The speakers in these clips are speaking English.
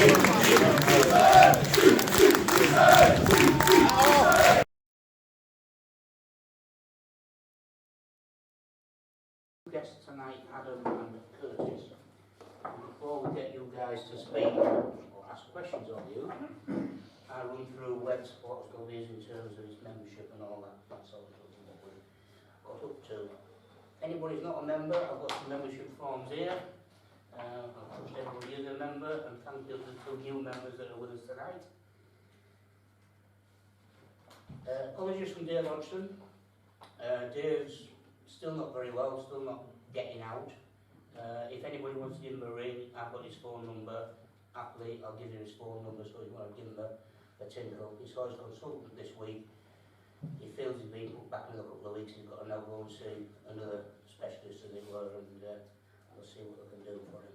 Guests tonight, Adam and Curtis. Before we get you guys to speak or ask questions of you, I'll run through where the Supporters Club is in terms of its membership and all that sort of thing that we've got up to. If anybody's not a member, I've got some membership forms here. I'll trust everybody is a member, and thank you to the two new members that are with us tonight. Apologies from Dave Hodgson. Dave's still not very well, still not getting out. If anybody wants to give him a ring, I've got his phone number. Happily, I'll give you his phone number so if you want to give him a tinkle. He saw his consultant this week. He feels he's been put back in a couple of weeks. He's got to now go and see another specialist, as it were, and we'll see what we can do for him.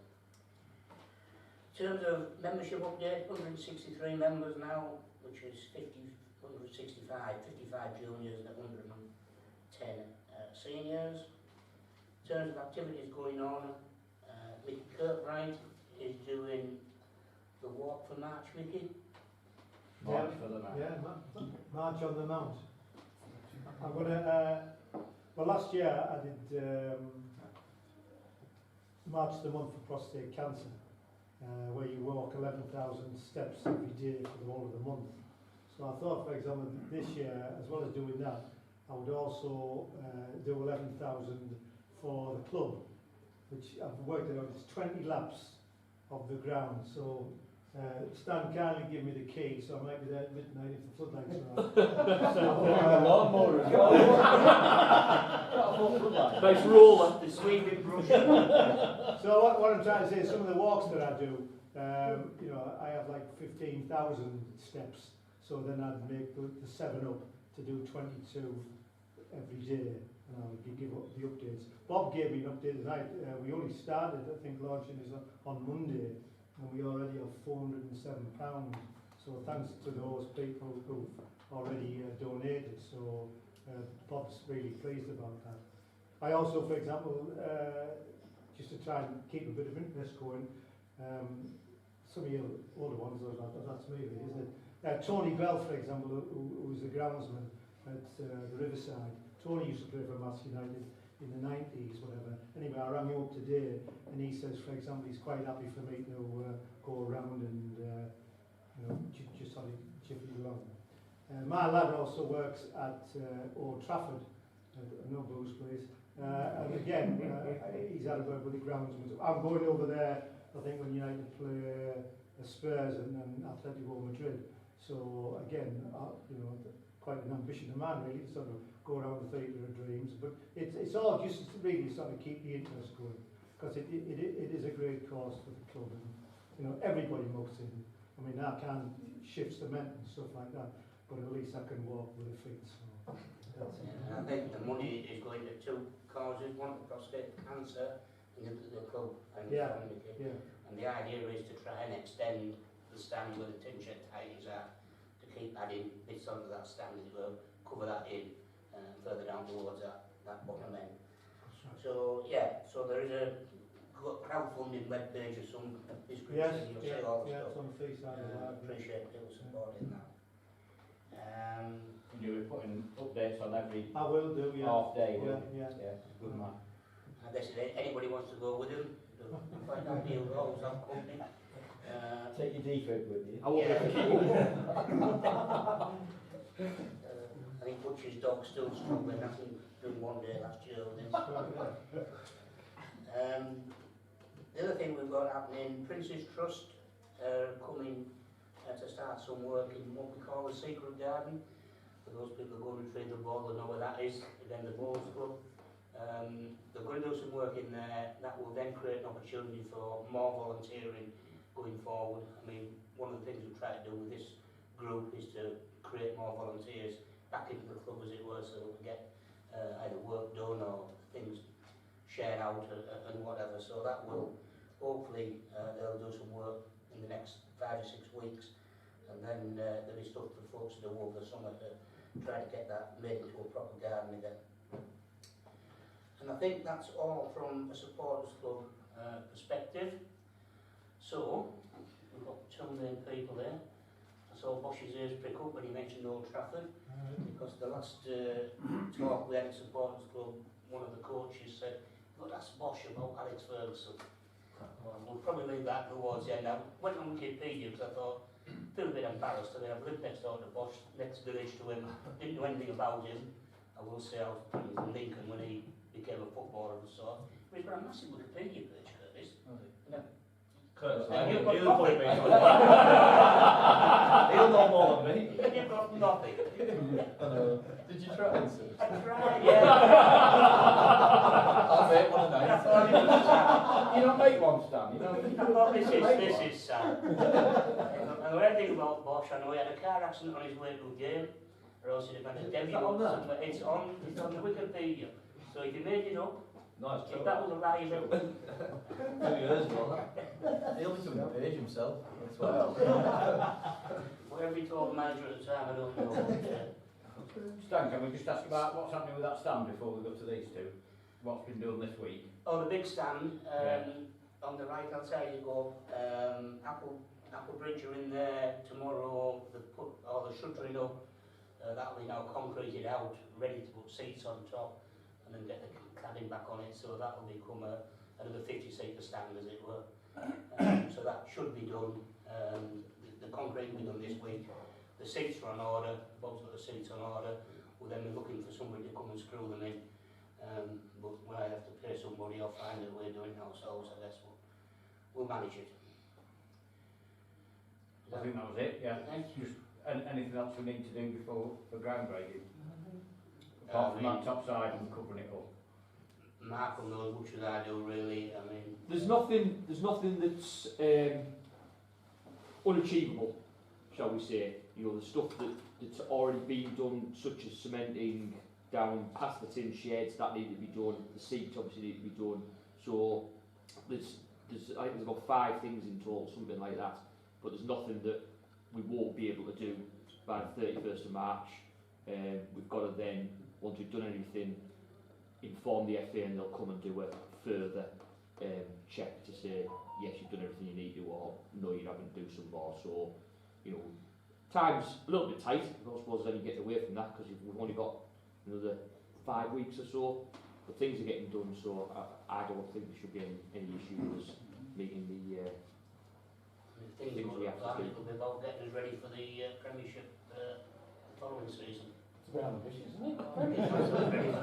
In terms of membership update, 163 members now, which is 55 juniors and 110 seniors. In terms of activities going on, Mickey Kirkbride is doing the walk for March, Mickey. March for the Mount. Yeah, March on the Mount. I'm gonna, well last year I did March the month for prostate cancer, where you walk 11,000 steps every day for the whole of the month. So I thought, for example, this year, as well as doing that, I would also do 11,000 for the club, which I've worked out, it's 20 laps of the ground. So Stan kindly give me the key, so I might be there at midnight if the floodlights are on. So, lawnmower as well. Nice roller. The sweeping brush. So what I'm trying to say is some of the walks that I do, you know, I have like 15,000 steps, so then I'd make the 7 up to do 22 every day, and I'll give up the updates. Bob gave me an update tonight. We only started, I think, launching is on Monday, and we already have £407. So thanks to those people who've already donated. So Bob's really pleased about that. I also, for example, just to try and keep a bit of interest going, some of you older ones, that's me, really, isn't it? Tony Bell, for example, who was the groundsman at the Riverside. Tony used to play for Marske United in the 90s, whatever. Anyway, I rang him up today, and he says, for example, he's quite happy for me to go around and you know, just sort of chip it along. My lad also works at Old Trafford, no Blues place, and again, he's had a word with the groundsman. I'm going over there, I think, when United play Spurs and Atletico Madrid. So again, you know, quite an ambition of mine, really, to sort of go around the theatre of dreams. But it's all just really sort of keep the interest going, because it is a great cause for the club, and you know, everybody mucks in. I mean, I can't shift cement and stuff like that, but at least I can walk with a feet. So that's it. And I think the money is going to 2 causes: one, prostate cancer, and the club and the community. Yeah. And the idea is to try and extend the stand where the tin shed tires are, to keep adding bits onto that stand as well, cover that in further down towards that bottom end. Right. So yeah, so there is a crowdfunding web page of some description. You'll see all the stuff. It's on the face side of that. Appreciate people supporting that. You'll be putting updates on every I will do, half day. Yeah. Good man. I guess if anybody wants to go with him, quite happy to always have company. Take your defect with you. I won't I think Butcher's dog's still struggling. I think done one day last year with him. The other thing we've got happening, Prince's Trust coming to start some work in what we call the Secret Garden. For those people who go and retrieve the ball, they know where that is, again the Bowls Club. They're going to do some work in there that will then create an opportunity for more volunteering going forward. I mean, one of the things we try to do with this group is to create more volunteers back into the club, as it were, so we get either work done or things shared out and whatever. So that will hopefully they'll do some work in the next 5 or 6 weeks, and then there'll be stuff for folks to do over the summer to try to get that made into a proper garden again. And I think that's all from a supporters club perspective. So we've got 2 two main people there. I saw Bosh's ears prick up when he mentioned Old Trafford, because the last talk we had at Supporters Club, one of the coaches said, "Look, that's Bosh about Alex Ferguson." Well, we'll probably leave that towards the end. I went on Wikipedia because I thought, feel a bit embarrassed. I mean, I've lived next door to Bosh, next village to him, didn't know anything about him. I will say I was playing in Lincoln when he became a footballer and so on. But he's got a massive Wikipedia page, Curtis. No. Curtis, You've got he'll put nothing. me on. He'll know more than me. You've got nothing. Did you try and see? I tried, yeah. I'll make one of I those. thought it was sad. You don't make one, Stan. You know. I thought this is sad. And the thing about Bosh, I know he had a car accident on his way to a game, or else he'd have had a debut on there? somewhere. It's on the Wikipedia. So if you made it up, No, it's true. if that was a lie, you know. 2 years ago, He'll be doing the page himself. That's well. Whatever he told the manager at the time, I don't know. Stan, can we just ask about what's happening with that stand before we go to these two? What's been done this week? Oh, the big stand, Yeah. on the right hand side you go, Apple Bridge are in there tomorrow, they put all the shuttering up, that'll be now concreted out, ready to put seats on top, and then get the cladding back on it, so that'll become another 50-seater stand as it were. So that should be done, the concrete will be done this week, the seats are on order, Bob's got the seats on order, we'll then be looking for somebody to come and screw them in. But when I have to pay somebody or find a way of doing it ourselves, I guess we'll manage it. I think that was it, yeah. Thank you. Just anything else we need to do before the groundbreaking? Apart from that top side and covering it up. Mark will know as much as I do, really. I mean, There's nothing that's unachievable, shall we say. You know, the stuff that's already been done, such as cementing down past the tin sheds, that need to be done. The seats obviously need to be done. So there's I think there's about 5 things in total, something like that. But there's nothing that we won't be able to do by the 31st of March. We've got to then, once we've done everything, inform the FA and they'll come and do a further check to say, yes, you've done everything you need to, or no, you haven't, do some more. So, you know, time's a little bit tight. I don't suppose there's any getting away from that because we've only got another 5 weeks or so. But things are getting done, so I don't think there should be any issue with us meeting the things Things we have to do. It'll be about getting us ready for the Premiership following season. It's a bit ambitious, isn't it? Ready for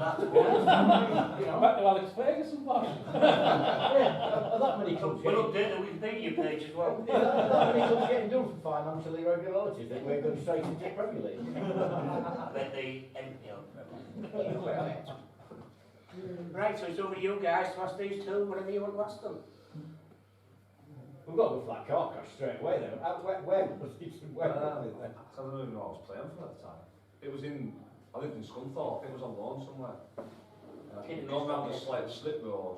that. Back to Alex Ferguson, Bosh. Are that many clubs We'll getting, update the Wikipedia page as well. that many clubs getting done for financial irregularities that we're going straight into the Premier League? Then the NPL. Right, so it's over to you guys to ask these two whatever you want to ask them. We've got to go for that car crash straight away then. Where was it? I don't even know what I was playing for at the time. It was I lived in Scunthorpe, it was on loan somewhere. Going round the slight slip road.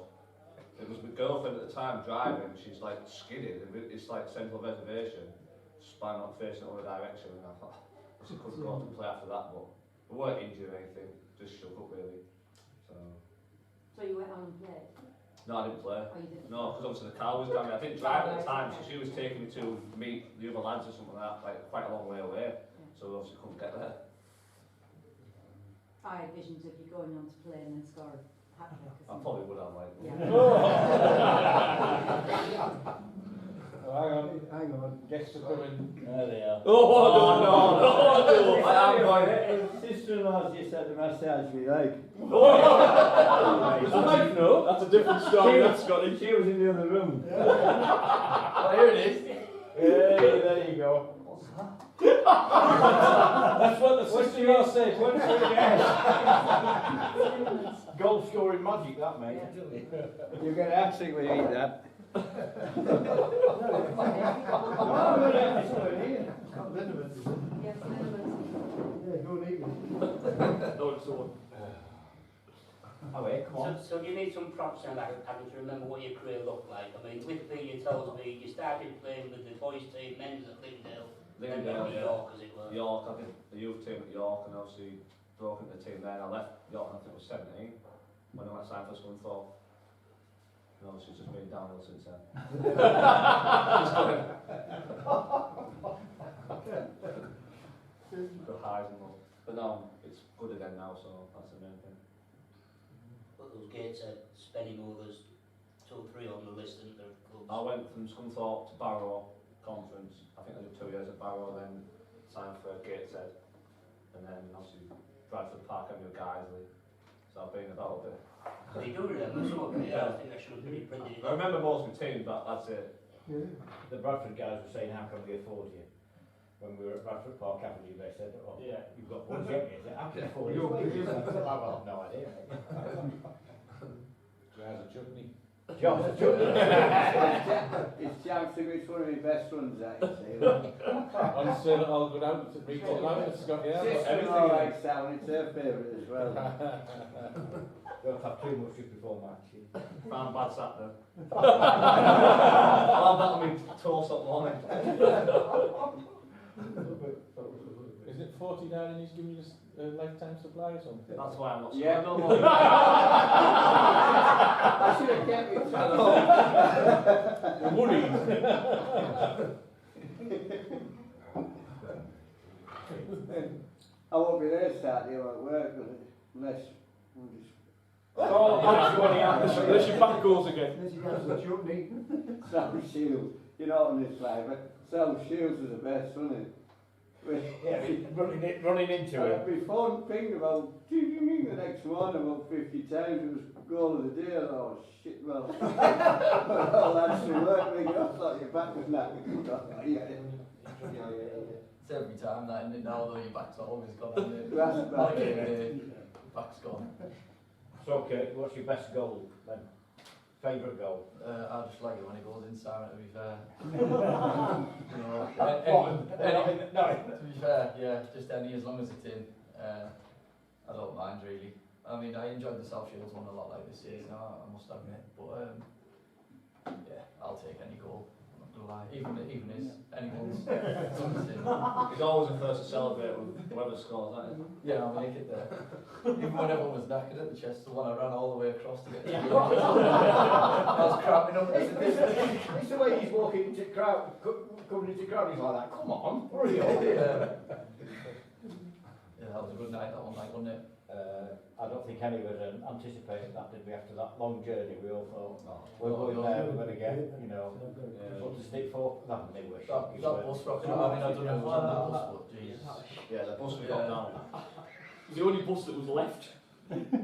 It was my girlfriend at the time driving, she's like skidded, it's like central reservation, spine not facing the other direction, and I thought, I just couldn't go to play after that, but we weren't injured or anything, just shook up really. So you went on and played? No, I didn't play. Oh, you didn't? No, because obviously the car was down there. I didn't drive at the time, so she was taking me to meet the other lads or something like that, like quite a long way away. So we obviously couldn't get there. I had visions of you going on to play and then score a hat-trick or I something. probably would have, like. Hang on. Guests are coming. There they are. Oh, I am going. Sister-in-law's just had the massage we like. no, that's a different story. That's Scottish. She was in the other room. Oh, here it is. Hey, there you go. That's what the sister-in-law said. What's your guess? Goal scoring magic, that mate. You're going to absolutely eat that. Yes, minimum. Yeah, go and eat it. No, it's all. Oh, wait, come on. So you need some props and having to remember what your career looked like. I mean, Wikipedia tells me you started playing with the boys team, men's at Lingdale, then Lingdale, New yeah. York as it were. York, I did the youth team at York, and obviously broke into the team there. And I left York, I think I was 17, when I went signed for Scunthorpe. And obviously it's just been downhill since then. no, it's good again now, so that's the main thing. But those gates are spending more, there's 2 or 3 on the list, and they're clubs. I went from Scunthorpe to Barrow Conference. I think I did 2 years at Barrow, then signed for Gateshead, and then obviously Bradford Park and New Geisley. So I've been about a bit. They do remember some of it, yeah. I think I should have printed it. I remember most of the team, but that's it. The Bradford guys were saying, how can we afford you? When we were at Bradford Park Avenue, they said, oh, yeah, you've got one get me. I said, how can I afford you? I said, I've got no idea. Drives a chutney. John's a chutney. It's chancing which one of my best runs that you see. I'm saying I'll go down to recall now. It's got Sister alright sound, it's her favourite as well. Don't have too much just before match. Found bad sat there. I'll have that on my toast up morning. Is it 49 and he's giving you a lifetime supply or something? That's why I'm not sure. Yeah. No more. I should have kept it. The money. I won't be there Saturday, I won't work, unless we'll just Unless your back goes again. South Shields, you know on this flavour. South Shields was the best, wasn't it? Yeah, running into it. My phone pinged about the next morning about 50 times. It was goal of the day. Oh shit, well. All that's to work, ring it off like your back was knackered. It's every time that, isn't it? Now though, your back's always gone, isn't it? That's bad. Like your back's gone. So, Kurt, what's your best goal then? Favourite goal? I just like it when it goes inside, to be fair. To be fair, yeah, just any, as long as it's in. I don't mind really. I mean, I enjoyed the South Shields one a lot like this season, I must admit. But yeah, I'll take any goal. I'm not gonna lie. Even his, anyone's. As long as it's in. He's always the first to celebrate when whoever scores, that is. Yeah, I'll make it there. Even when everyone was knackered at the Chester one, I ran all the way across to get to the I was cramping up. It's the way he's walking into crowd, coming into crowd, he's like that, come on, hurry up. Yeah, that was a good night, that one night, wasn't it? I don't think any of us anticipated that, did we, after that long journey? We all thought, We're we're going going there, we're going to get, you know, what to stick for. That they were That shocking. bus rocking, I mean, I don't know who was on that bus, but Jesus. Yeah, the bus we got down. The only bus that was left,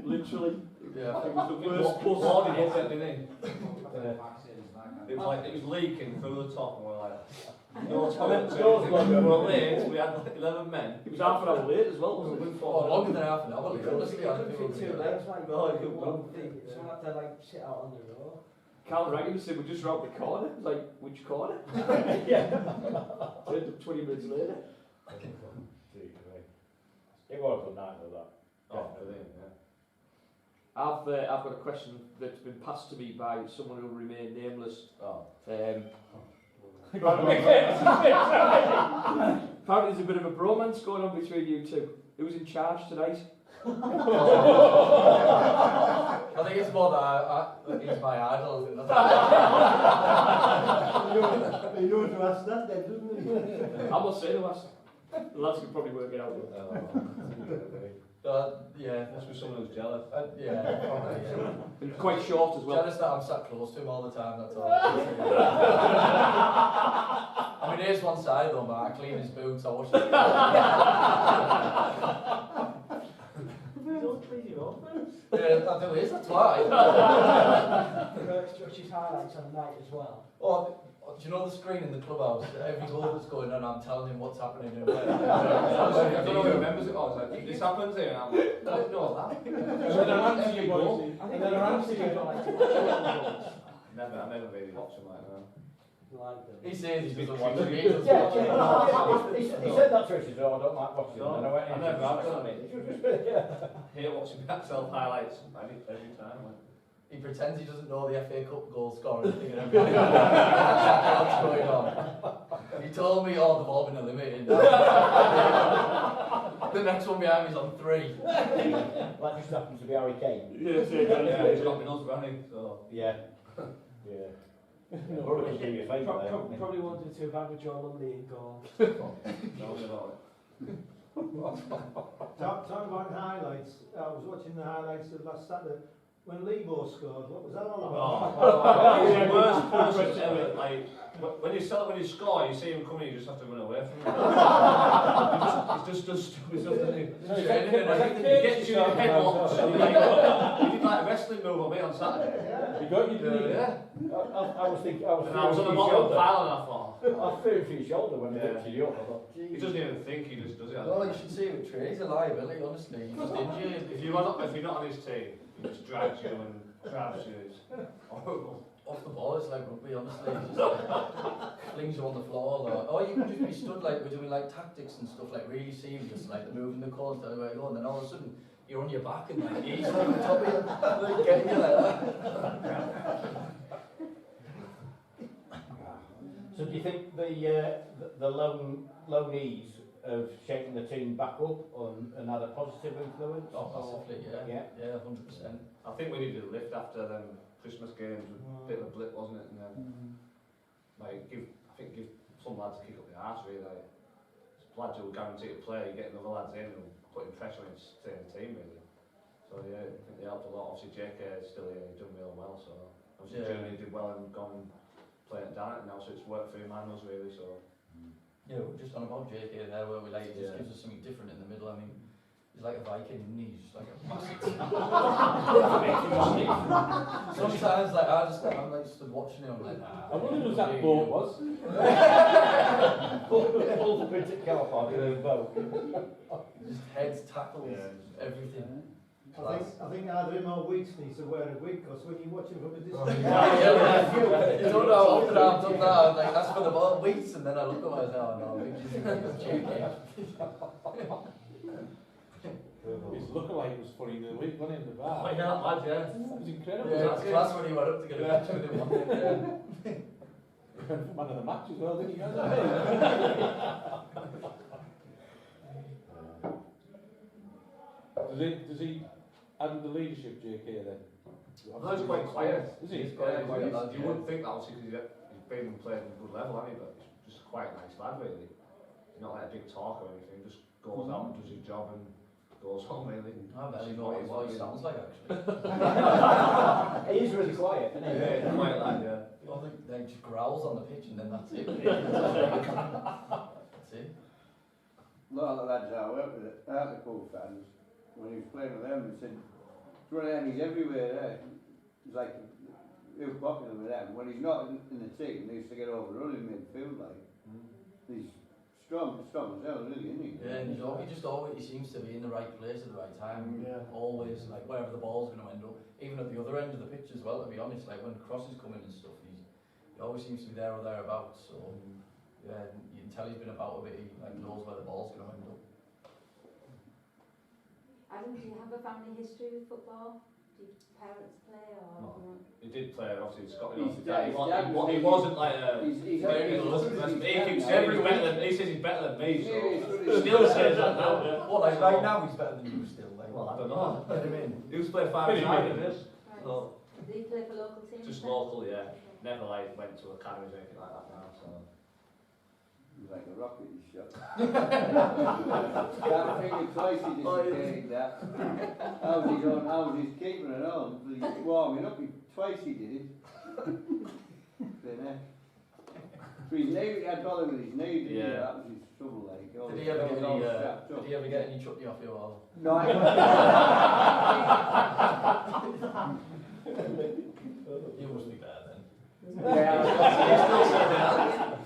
literally. Yeah. It was the It worst was bus. hard to get it, didn't it? It was like, it was leaking through the top, and we're like, no toilet. We were late, we had like 11 men. It was half an hour late as well, wasn't it? Oh, longer than half an hour, honestly, I think it was No, you couldn't. Someone had to like sit out on the road. Carl rang him and said, we're just round the corner. Like, which corner? Yeah. Turned up 20 minutes later. It was a good night though, that. Oh, brilliant, yeah. I've got a question that's been passed to me by someone who will remain nameless. Oh. Apparently there's a bit of a bromance going on between you two. Who's in charge tonight? I think it's more that he's my idol. He knows to ask that then, doesn't he? I'm not saying who asked. The lads can probably work it out. Yeah. Must be someone who's jealous. Yeah, probably, yeah. And it's quite short as well. Jealous that I'm sat close to him all the time, that's all. I mean, here's one side though, man. I clean his boots, I wash his You don't clean your own boots. Yeah, I do his, that's why. Curtis watches highlights on the night as well. Oh, do you know the screen in the clubhouse? Every goal that's going on, I'm telling him what's happening. I don't know who remembers it. Oh, it's like, this happens here, and I'm like, I don't know that. I think they're answering you don't like to watch it. I never really watched them like that. Like them. He says he doesn't watch it. He doesn't Yeah, watch it. he said that to us, he said, oh, I don't like watching them. And I went in. I never have done it. Yeah. Hate watching myself highlights every time. He pretends he doesn't know the FA Cup goal scoring thing and everything. What's going on? He told me, oh, they've all been eliminated. The next one behind me is on 3. That just happens to be Harry Kane. Yes, Yeah, he's got me nuts running, so. Yeah. Yeah. Probably do your favour there. Probably won't do too bad with Joe Lundy in goal. Tell me about it. Talking about highlights, I was watching the highlights of last Saturday. When Lebo scored, what was that all about? He's the worst person ever. Like, when you score, you see him coming, you just have to run away from him. He just does stupid stuff, doesn't he? He gets you in the headlocks. He did like a wrestling move on me on Saturday. You got you, didn't you? Yeah. I was thinking, I was And I was on the bottom of the pile and I thought, I was fearing for your shoulder when Yeah. he lifted you up. I thought, he doesn't even think, he just does it. No, you should see him with Trey. He's a liability, honestly. He just injured. If you're not on his team, he just drags you and grabs you. It's horrible. Off the ball, it's like rugby, honestly. He just flings you on the floor. Or you could just be stood like we're doing like tactics and stuff, like really serious, like moving the corners down where you go, and then all of a sudden you're on your back and like he's on the top of you, like getting you like that. so do you think the loanees have shaken the team back up and had a positive influence? Oh, massively, yeah. Yeah, 100%. I think we needed a lift after them Christmas games. A bit of a blip, wasn't it? And then, give some lads a kick up the arse, really. Like, lads who are guaranteed to play, getting other lads in and putting pressure on staying in the team, really. So yeah, I think they helped a lot. Obviously, JK is still here, he's done real well. So obviously, Germany did well and gone and played it down now, so it's worked for him and us, really. So Yeah, we're just on about JK there, where we like, it just gives us something different in the middle. I mean, he's like a Viking, isn't he? He's just like a massive. Sometimes, like, I'm like stood watching him, I'm like, nah. I wonder who that boat was. Pulls up into the car park in a boat. Just heads, tackles, everything. I think either him or Weeks needs to wear a wig, because when you watch him from a distance, You don't know how often I've done that. I'm like, that's for the ball weeks, and then I look at myself, oh no, it's JK. His lookalike was funny in the week, wasn't it, in the bar? yeah, lad, yeah. It was incredible. Yeah, it's class when he went up to get a picture with him one day. Man of the match as well, didn't he? Does he add the leadership, JK, then? No, he's quite quiet. Is he? He's quite quiet, lad, You yeah. wouldn't think that, obviously, because he's been and played at a good level, hasn't he? But he's just quite a nice lad, really. He's not like a big talker or anything, just goes out and does his job and goes home, really. I barely know what he sounds like, actually. He is really quiet, isn't he? Yeah, quite lad, yeah. I think they just growls on the pitch and then that's it. That's it. A lot of the lads I work with at the club fans, when he was playing with them, they said, he's everywhere there. He's like, real popular with them. When he's not in the team, they used to get overrun in midfield, like. He's strong as hell, really, isn't he? Yeah, and he seems to be in the right place at the right time. Yeah. Always, like, wherever the ball's going to end up. Even at the other end of the pitch as well, to be honest. Like, when crosses come in and stuff, he always seems to be there or thereabouts. So, yeah, you can tell he's been about a bit. He like knows where the ball's going to end up. Adam, do you have a family history with football? Do your parents play or? No. He did play, obviously, in Scotland. His dad He wasn't like a... He's very good. He keeps saying he says he's better than me, so... Still Still says that now. Well, like, right now he's better than you still. Like, Well, I don't know. Get him in. He was playing 5-side in this. Right. So, Did he play for local teams? just then? local, yeah. Never like went to academies or anything like that now, so... He's like a rocket, he's shot. That finger twice he disappeared that. How's his keeper and all? He's warming up, twice he did it. For his knee, he had bother with his knee, didn't he? Yeah. That was his trouble, like. Did he ever get any chucky off you or? No, You must be better then.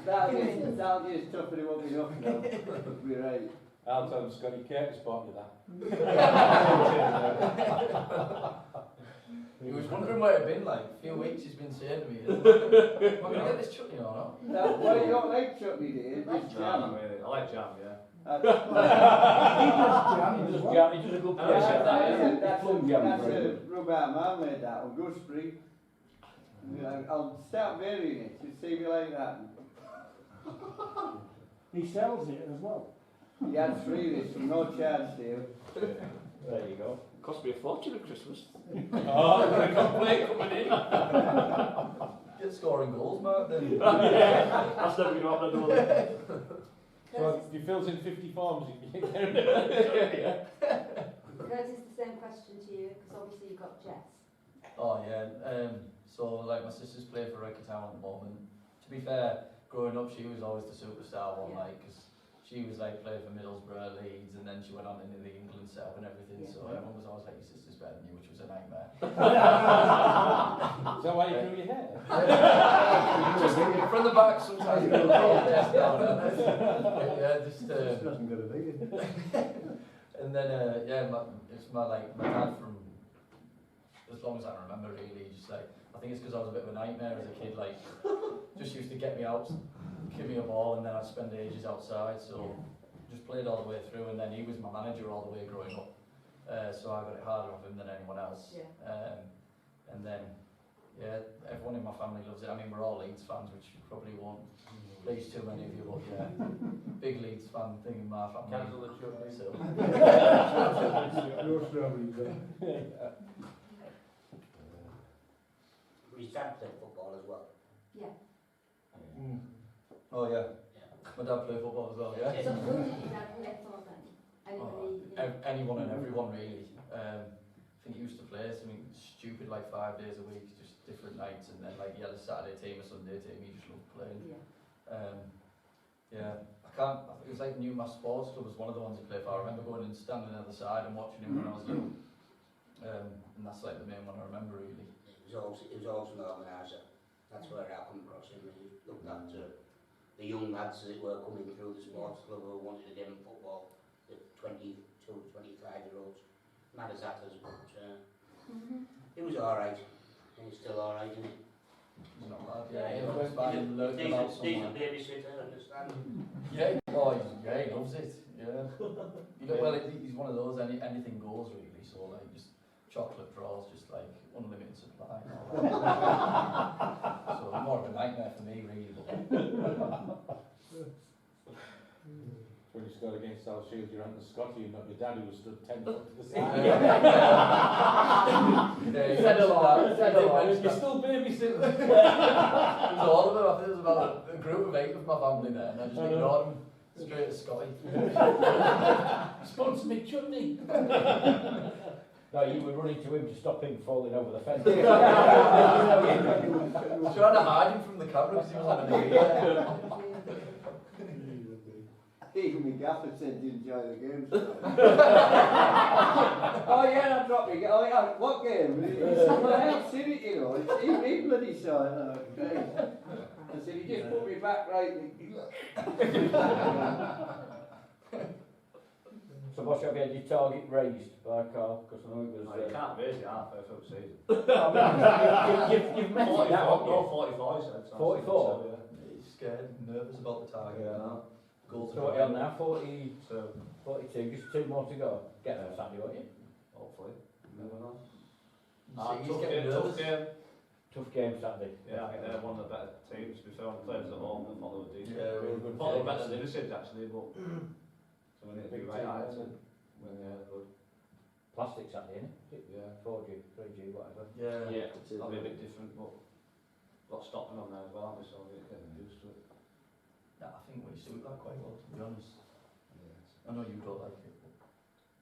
that'll be as tough as it won't be enough now. It'll be right. I'll tell him Scotty Curtis bought you that. He was wondering where it'd been like. A few weeks he's been saying to me, am I going to get this chutney or not? Well, you don't like chutney, do you? Just No, jam. not really. I like jam, yeah. He does a good play. That's Plum jam. a rub out marmalade, that, or gooseberry. I'll start varying it, to see if you like that. He sells it as well. He had 3 this, from no charge to you. There you go. Cost me a fortune at Christmas. Oh, I've got a play coming in. Get scoring goals, Mark, then. That's never going to happen. So, do he fills in 50 forms, you can get Curtis, the same question to you, because obviously you've got Jess. Oh yeah, so like my sister's playing for Record Town at the moment. To be fair, growing up she was always the superstar one, like, because she was like playing for Middlesbrough, Leeds, and then she went on into the England setup and everything, so everyone was always like, your sister's better than you, which was a nightmare. Is that why you grew your hair? Just from the back sometimes you go, yeah, just doesn't go to big. and then it's my dad from as long as I can remember really, just like, I think it's because I was a bit of a nightmare as a kid, like, just used to get me out, give me a ball, and then I'd spend ages outside, so just played all the way through, and then he was my manager all the way growing up, so I got it harder off him than anyone else. And then, everyone in my family loves it. I mean, we're all Leeds fans, which probably won't please too many of you, but big Leeds fan thing in my family. Cancel the chutney. So. His dad played football as well. Yeah. Oh yeah. My dad played football as well, yeah. So who did your dad play for then? Anybody? Anyone and everyone really. I think he used to play something stupid like 5 days a week, just different nights, and then like he had a Saturday team, a Sunday team, he just loved playing. I can't, it was like Newmas Sports Club was one of the ones he played for. I remember going and standing on the other side and watching him when I was little. And that's like the main one I remember really. He was also an organiser. That's where I come across him. He looked after the young lads that were coming through the sports club who wanted to get in football, the 22, 25-year-olds. Mad as that is, but he was alright. He's still alright, isn't he? He's not bad, yeah. Decent babysitter, I understand. Yeah, he loves it. Yeah. Well, he's one of those, anything goes really, so like just chocolate draws, just like unlimited supply and all that. So more of a nightmare for me really. When you scored against South Shields, you're on the Scotty, and not your dad who was stood 10 foot to the side. Said a lot. You're still babysitting. It was all of them. I think there was about a group of 8 of my family there, and I just ignored them straight to Scotty. Sponsor me chutney. No, you were running to him to stop him falling over the fence. Trying to hide him from the camera because he was on an Even my gaffer said to enjoy the game. Oh yeah, I'm dropping. Oh yeah, what game? He said, well, I haven't seen it, you know. He bloody saw it. Oh, Christ. I said, he just put me back right. So Bosh, have you had your target raised by Carl? Because I know it was... No, you can't raise it halfway through the season. You've met it now, haven't you? 44 he said. So 44? He's scared, nervous about the target. Yeah. Goals So what are you on now? 42, So, just 2 more to go. Get there Saturday, won't you? hopefully. Never know. He's Tough getting game, tough nervous. game. Tough game Saturday. Yeah, I think they're one of the better teams. To be fair, on the players at home, I thought they were decent. Yeah, really good. I thought they were better than Innocent actually, but so we need to be right at it. Good. Plastic Saturday, innit? Yeah. 4G, 3G, whatever. Yeah. That'll be a bit different, but got stopping on there as well, so we're getting used to it. Nah, I think we suit that quite well, to be honest. Yes. I know you don't like it, but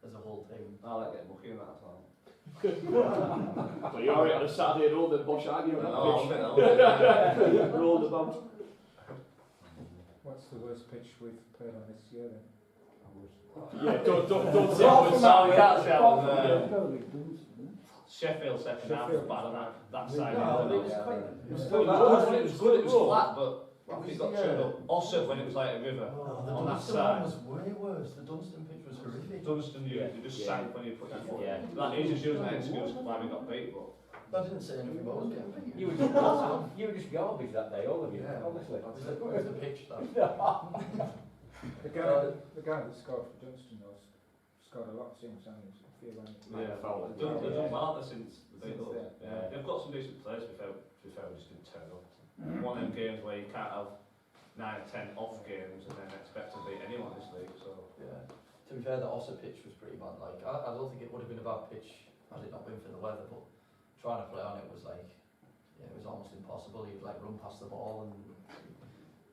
as a whole team. I like getting mucky in that as well. Well, you're alright on a Saturday roll the Bosh, aren't you? No, Roll the bump. What's the worst pitch we've played on this year then? Yeah, don't say Well, it. so we can't say Sheffield second half was bad on that side. No, It it was quite... was good, it was flat, but it got turned up. Also, when it was like a river The on that Dunstan side. one was way worse. The Dunstan pitch was horrific. Dunstan, you just sank when you put your foot. Yeah. That is just using that excuse why we got beat, but I didn't say anything about us getting beat. You were just garbage that day, all of you, obviously. It was the pitch that. The guy that scored for Dunstan scored a lot since, hasn't he? A few runs. they've done well since they Since then. yeah, they've got some decent players. To be fair, we just didn't turn up. One of them games where you can't have 9 or 10 off games and then expect to beat anyone this league. So Yeah. To be fair, the Ossa pitch was pretty bad. Like, I don't think it would have been a bad pitch had it not been for the weather, but trying to play on it was like, yeah, it was almost impossible. You'd like run past the ball and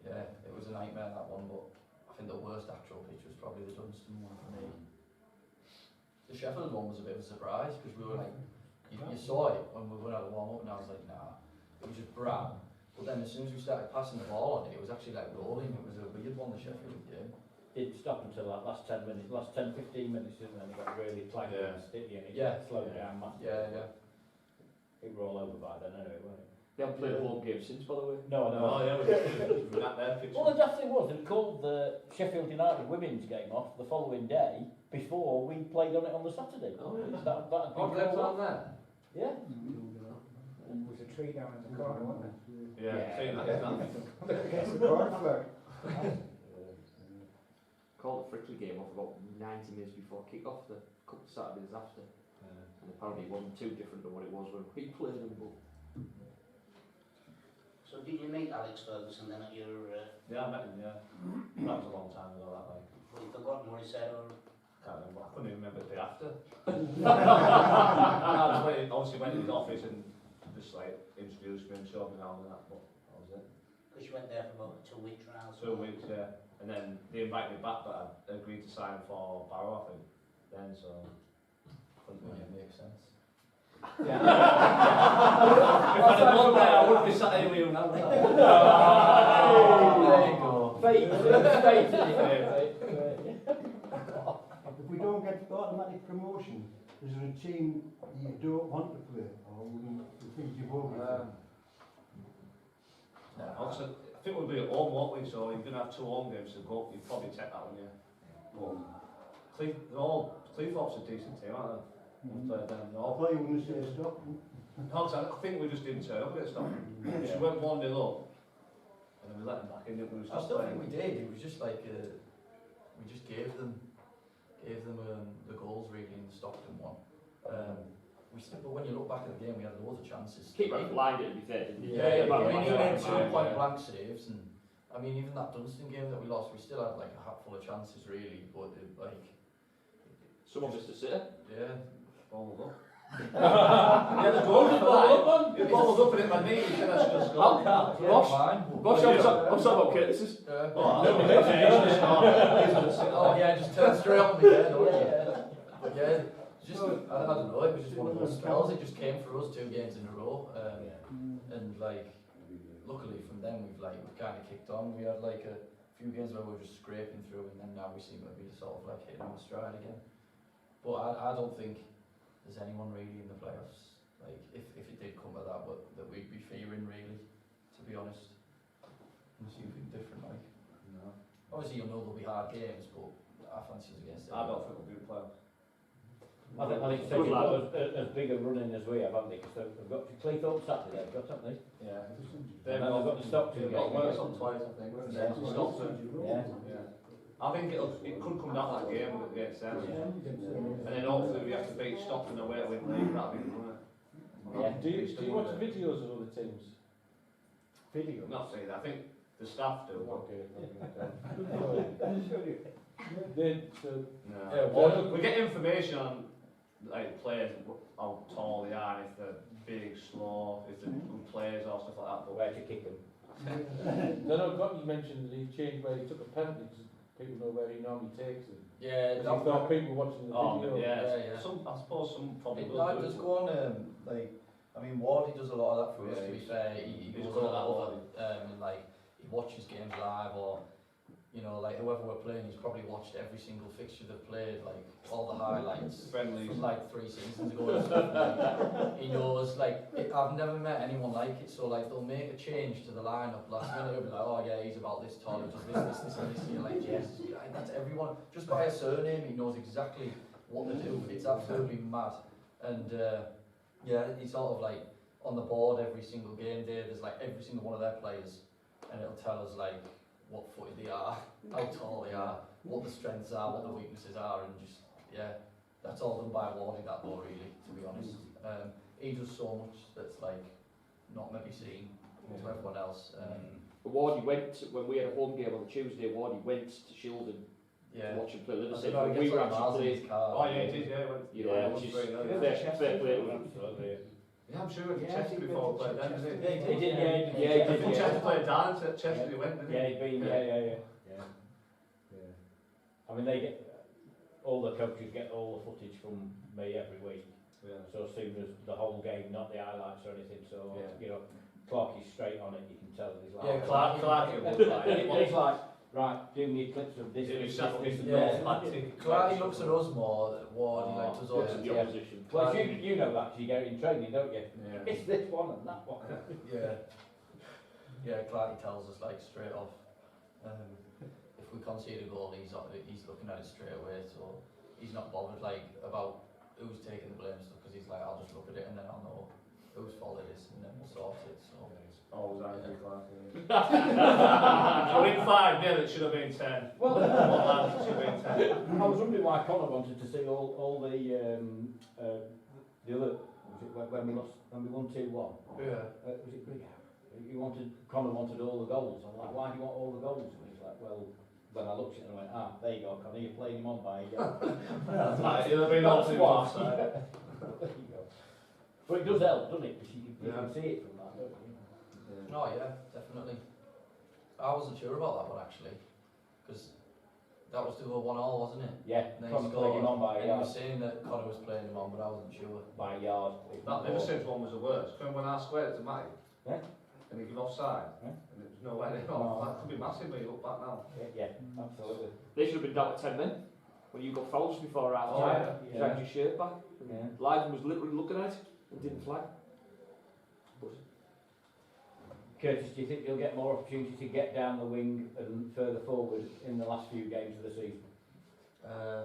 yeah, it was a nightmare that one. But I think the worst first actual pitch was probably the Dunstan one for me. The Sheffield one was a bit of a surprise because we were like, you saw it when we went out the warm up, and I was like, nah, it was just brown. But then as soon as we started passing the ball on it, it was actually like rolling. It was a weird one, the Sheffield game. Didn't stop until that last 10 minutes, last 10, 15 minutes, didn't it? And it got really tight and sticky, and it slowed down massively. Yeah. It were all over by then anyway, wasn't it? They haven't played a home game since, by the way. No, I know. Oh, yeah, we're not there. Well, the daft thing was, they called the Sheffield United women's game off the following day before we played on it on the Saturday. Oh, really? That had been They called on off. there? Yeah. There was a tree down in the corner, wasn't there? Yeah, seen that, isn't it? Against the corner flag. Called the Frickley game off about 90 minutes before kick-off, the couple of Saturdays after. And apparently it wasn't too different than what it was when we played them. But So did you meet Alex Ferguson then at your... Yeah, I met him, yeah. That was a long time ago, that, like. Have you forgotten what he said or... Can't remember. I couldn't even remember the day after. I just went, obviously went in his office and just like introduced me and showed me around and that, but that was it. Because you went there for about 2 weeks around. 2 weeks, yeah. And then they invited me back, but I agreed to sign for Barrow, I think. Then, so... Yeah, it makes sense. Yeah. If I'd have won there, I wouldn't be sat here with you now, would I? There you go. Fate, If we don't get automatic promotion, is there a team you don't want to play, or you think you will be? Also, I think we'll be at home, won't we? So you're going to have 2 home games to go. You'd probably take that one, yeah. But Cleethorpes a decent team, aren't they? We've played them. I thought you were going to say Stockton. No, I think we just didn't turn up against Stockton. We just went 1-0 up, and then we let them back in. We I still think we did. It was just like we just gave them the goals really in the Stockton one. But when you look back at the game, we had loads of chances. keep it blinded, to be fair, didn't you? Yeah, I mean, he made Yeah. 2 point blank saves, and I mean, even that Dunstan game that we lost, we still had like a hatful of chances really, but Some of us to sit. yeah. Balled up. Yeah, the goal was fine. You balled up and it my knee, you said I should have scored. Bosh, I'm talking about Curtis's. Oh yeah, just turned straight on me there, don't you? But yeah, just I don't know, it was just one of those spells. It just came for us 2 games in a row, and like luckily from then we've kind of kicked on. We had like a few games where we were just scraping through, and then now we seem to be sort of like hitting on the stride again. But I don't think there's anyone really in the playoffs, like if it did come to that, but that we'd be fearing really, to be honest. Unless you think different, like. No. Obviously you know there'll be hard games, but I fancy us against it. I don't think we'll be the playoffs. I think Good lad. as big a running as we have, haven't they? Because they've got to Cleethorpes Saturday, they've got, haven't they? Yeah. They've got the Stockton They've got game. worse on twice, I think. Yeah. Stockton. Yeah. Yeah. I think it could come down to that game against them. And then hopefully we have to beat Stockton away to win the league. That'd be good, wouldn't it? Yeah. Do you watch videos of other teams? Videos? Not saying that. I think the staff do. Okay. No. We get information on like players, how tall they are, if they're big, slow, if they're good players or stuff like that. But Where to kick them. No, Gotti mentioned that he changed where he took a penalty because people know where he normally takes it. Yeah, Because he thought people watching the video. yeah. Some, I suppose some probably it will like do does it. go on, I mean, Wardy does a lot of that for us, Yeah, to be fair. He he's goes good on at that that, other, and like, he watches games live, or, you know, like, whoever we're playing, he's probably watched every single fixture they've played, like, all the highlights. Friendlies. From like 3 seasons ago and stuff. Like, he knows, like, I've never met anyone like it, so like, they'll make a change to the lineup last minute, they'll be like, oh yeah, he's about this tall, he does this, and this, and you're like, yes, that's everyone. Just by a surname, he knows exactly what to do. It's absolutely mad. And yeah, he's sort of like on the board every single game day. There's like every single one of their players, and it'll tell us like what footed they are, how tall they are, what the strengths are, what the weaknesses are, and just yeah, that's all done by Wardy. That though, really, to be honest. He does so much that's like not maybe seen to everyone else. But Wardy went, when we had a home game on the Tuesday, Wardy went to Shildon to watch him play Liverpool. We were actually playing. Oh yeah, it is, yeah. You know, which is fair play to him. Yeah, I'm sure he Chester before we played them, didn't he? He did, yeah. I think Chester played dance at Chester, he went, didn't he? Yeah, he'd been, yeah. I mean, they get, all the coaches get all the footage from me every week. Yeah. So as soon as the whole game, not the highlights or anything, so, Yeah. you know, Clark is straight on it, you can tell he's like... Yeah, Clark it would like. He's like, right, do me clips of this, this, this, and Yeah. this. Clarky looks at us more, Ward, he like does all Yeah, the the opposition. Well, you know that, 'cause you get it in training, don't you? Yeah. It's this one and that one. Yeah. Yeah, Clarky tells us like straight off. If we concede a goal, he's looking at it straight away, so he's not bothered like about who's taking the blame and stuff, because he's like, I'll just look at it and then I'll know whose fault it is, and then we'll sort it. So. Always angry, Clark. So in 5 nil, it should have been 10. Well, It should have been 10. I was wondering why Connor wanted to see all the other, was it when we won 2-1? Yeah. Was it Brighouse? Connor wanted all the goals. I'm like, why do you want all the goals? And he's like, well, when I looked at it, I went, there you go, Connor, you're playing him on by It'll have been all too offside. There you go. But it does help, doesn't it? Because you can see it from that, don't you? Oh yeah, definitely. I wasn't sure about that one actually, because that was to a 1-1, wasn't it? Yeah, And then Connor he played him on by a and he yard. was saying that Connor was playing him on, but I wasn't sure. By a yard. That Liverpool one was the worst. Remember when I squared it to Matty? Yeah. And he was offside? Yeah. And it was nowhere near off. That could be massive when you look back now. Yeah, absolutely. They should have been down to 10 men when you got fouls before half Oh, time. yeah. Dragged your shirt back. Yeah. Lyden was literally looking at it and didn't flag. Curtis, do you think you'll get more opportunity to get down the wing and further forward in the last few games of the season? I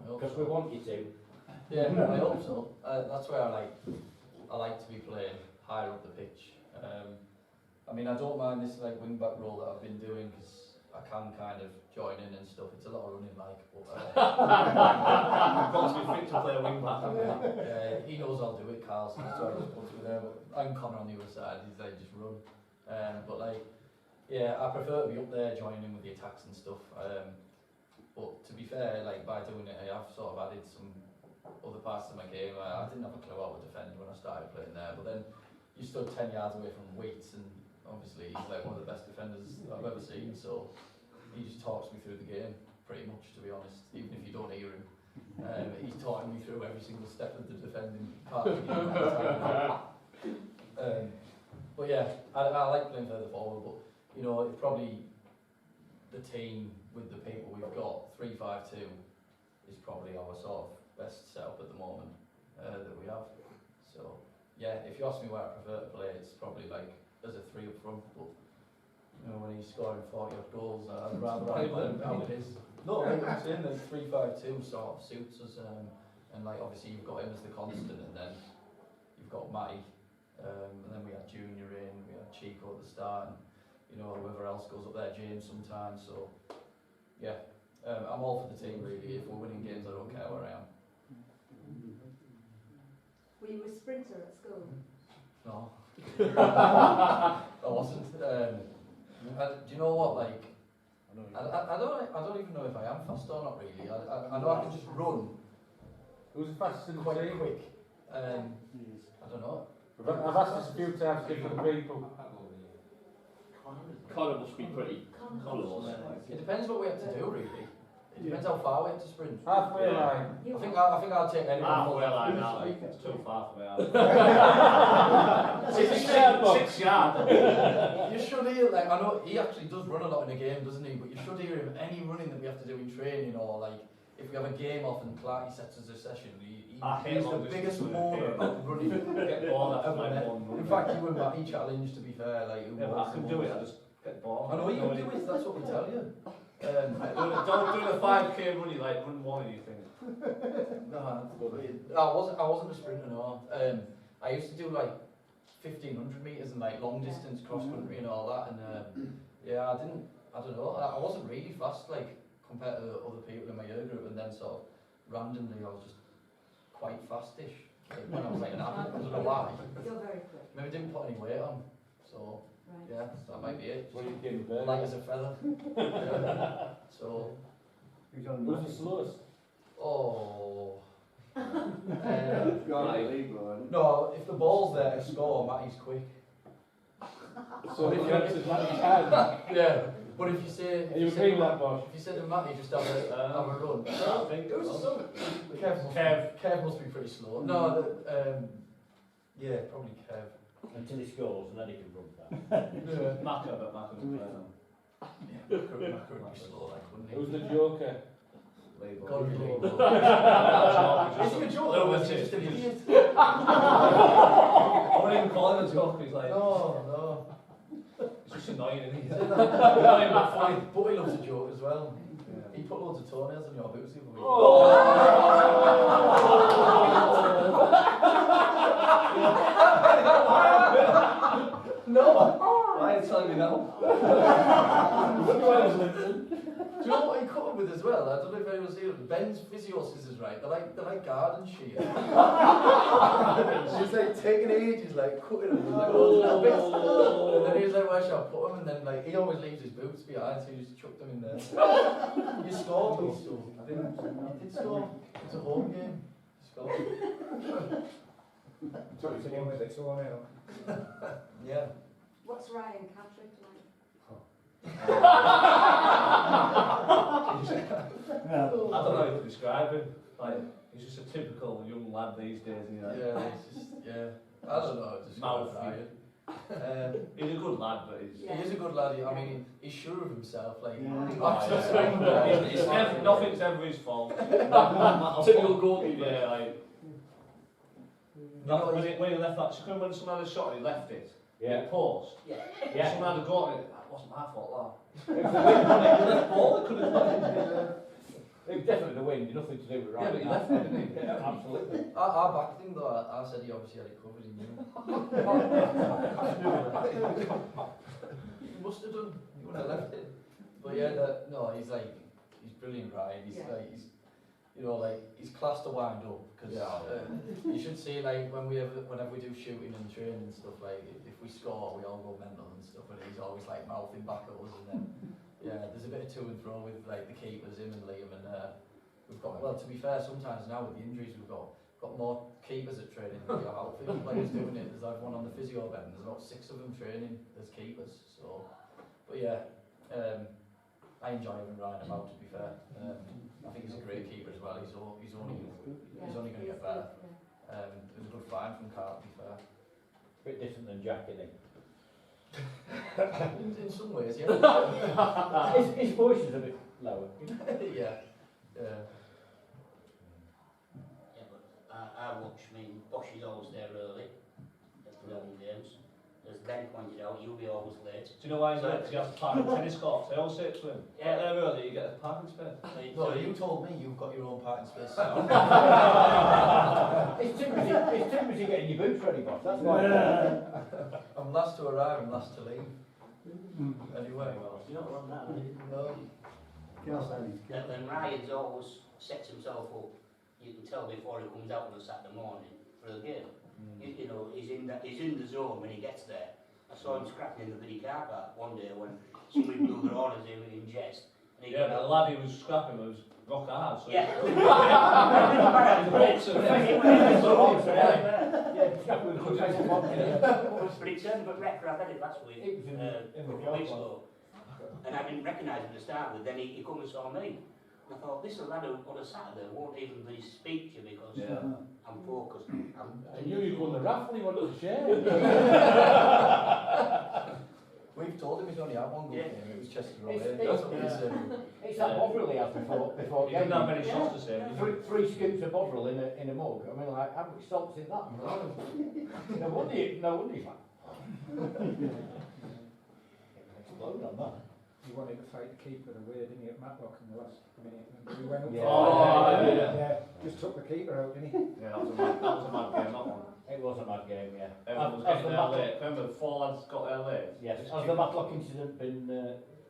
hope Because so. we want you to. Yeah, I hope so. That's where I like to be playing higher up the pitch. I mean, I don't mind this like wing back role that I've been doing because I can kind of join in and stuff. It's a lot of running, like. But, You've got to be fit to play a wing back. yeah, he knows I'll do it, Carl. So that's why I just put it there. But I'm Connor on the other side. He's like just run. But like, yeah, I prefer to be up there joining in with the attacks and stuff. But to be fair, like by doing it, I have sort of added some other parts to my game. I didn't have a clue how to defend when I started playing there, but then you stood 10 yards away from Waits, and obviously he's like one of the best defenders I've ever seen. So he just talks me through the game, pretty much, to be honest. Even if you don't hear him, he's talking me through every single step of the defending part of the game. But yeah, I like playing further forward. But you know, it's probably the team with the people we've got, 3-5-2 is probably our sort of best setup at the moment that we have. So yeah, if you ask me where I prefer to play, it's probably like as a 3 up front. But you know, when he's scoring 40 odd goals, I'd rather have how it is. No, like I'm saying, like 3-5-2 sort of suits us, and like obviously you've got him as the constant, and then you've got Matty, and then we had Junior in, we had Chico at the start, and you know, whoever else goes up there, James sometimes. So yeah, I'm all for the team really. If we're winning games, I don't care where I am. Were you a sprinter at school? No. I wasn't. Do you know what, like, I don't even know if I am fast or not really. I know I can just run Who's the fastest in the quite team? quick. I don't know. I've asked this a few times to different people. Connor must be pretty close. It depends what we have to do really. It depends how far we have to sprint. Halfway line. I think I'll take anyone. Halfway line now, it's too far for me. 6 yards. You should hear, like, I know he actually does run a lot in a game, doesn't he? But you should hear him any running that we have to do in training, or like if we have a game off and Clarky sets us a session, he's the biggest moaner about running. Get bored after like one run. In fact, you and Matty challenge, to be fair, like Yeah, but I can do it, I just get bored. I know you can do it, that's what we tell you. Don't do the 5k run, you like run one and you think. No, I wasn't a sprinter, no. I used to do like 1500 metres and like long distance cross country and all that, and yeah, I don't know, I wasn't really fast like compared to other people in my year group, and then sort of randomly I was just quite fastish. Like when I was like an adult, I don't know why. You're very quick. Maybe didn't put any weight on, so Right. yeah, that might be it. What are you getting there? Light as a feather. Yeah. So, Who's the slowest? oh. It's got to leave, Lord. No, if the ball's there to score, Matty's quick. So if you answered Matty's hand. Yeah, But if you say, Are you agreeing with that, Bosh? if you say to Matty just have a run, I think who's the son? Kev must be pretty slow. No, yeah, probably Kev. Until he scores and then he can run back. Yeah. Macca, but Macca doesn't play now. Yeah, could be slow, like, wouldn't he? Who's the joker? Label. Gotta be Label. Is Is he a joker or is he just an idiot? I wouldn't even call him a joke, he's like, No. it's just annoying, isn't he? But he loves a joke as well. He put loads of toenails on your boots the other week. No! Why are you telling me now? Do you know what he cut him with as well? I don't know if anyone's seen it. Ben's physio scissors, right? They're like garden shears. He's like taking ages, like cutting them with like all those little bits. And then he was like, where shall I put them? And then like he always leaves his boots behind, so he just chucked them in there. You scored, though, so I didn't. You did score. It's a home game. You scored. It's the one with the toenail. Yeah. What's Ryan Catrick like? I don't know how to describe him. Like, he's just a typical young lad these days, you know. Yeah, it's just, yeah. I don't know. Just Mouth. He's He's a good lad, but he's... He is a good lad. I mean, he's sure of himself. Like, Nothing's ever his fault. Typical goalkeeper. Yeah, like... When he left that, when someone had a shot and he left it, Yeah. post. Yeah. Someone had a goal and that wasn't my fault, that. He left the ball, it could have gone. It was definitely the wind, nothing to do with Yeah, but he left it, didn't he? Yeah, absolutely. Our back thing though, I said he obviously had it covered, he knew. He must have done, he wouldn't have left it. But yeah, no, he's brilliant, Ryan. He's like, you know, like, he's class to wind up. Because you should see, like, whenever we do shooting and training and stuff, like, if we score, we all go mental and stuff, and he's always like mouthing back at us, and then, yeah, there's a bit of to and fro with, like, the keepers, him and Liam, and we've got, well, to be fair, sometimes now with the injuries, we've got more keepers at training than we have outfield players doing it. There's like one on the physio bed, and there's about 6 of them training as keepers, so, but yeah, I enjoy having Ryan about, to be fair. I think he's a great keeper as well. He's only going to get better. It was a good find from Carl, to be fair. Bit different than Jack, isn't he? In some ways, yeah. His voice is a bit lower. Yeah. But I watch, Bosh is always there early at the home games. As Ben pointed out, you'll be always late. Do you know why he's late? Because he has to park in tennis courts. I always say it to him. Get there early, you get a parking space. No, you told me you've got your own parking space. It's too busy getting your boots ready, boss. That's why. I'm last to arrive and last to leave. Anyway. You're not wrong that, are you? No. And Ryan's always sets himself up. You can tell before he comes out on a Saturday morning for the game. You know, he's in the zone when he gets there. I saw him scrapping in the bloody car park one day when somebody blew their horn at him in jest. And he Yeah, but the lad he was scrapping was rock hard, so yeah. But it turned but Wrecker, I read it last week, a couple of weeks ago. And I didn't recognise him to start with, then he come and saw me. I thought, this is a lad who on a Saturday won't even really speak to you because I'm focused. I knew you won the raffle, he wanted to share. We've told him he's only had one good game, it was Chester Road. It's that Bovril he had before he didn't have many shots to save. Three scoops of Bovril in a mug. I mean, like, how much salt's in that? No wonder he's like... Explode on that. He wanted to fight the keeper away, didn't he, at Matlock in the last minute? He went up just took the keeper out, didn't he? Yeah, that was a mad game, that one. It was a mad game, yeah. Everyone was getting there late. Remember, the 4 lads got there late? Yes, has the Matlock incident been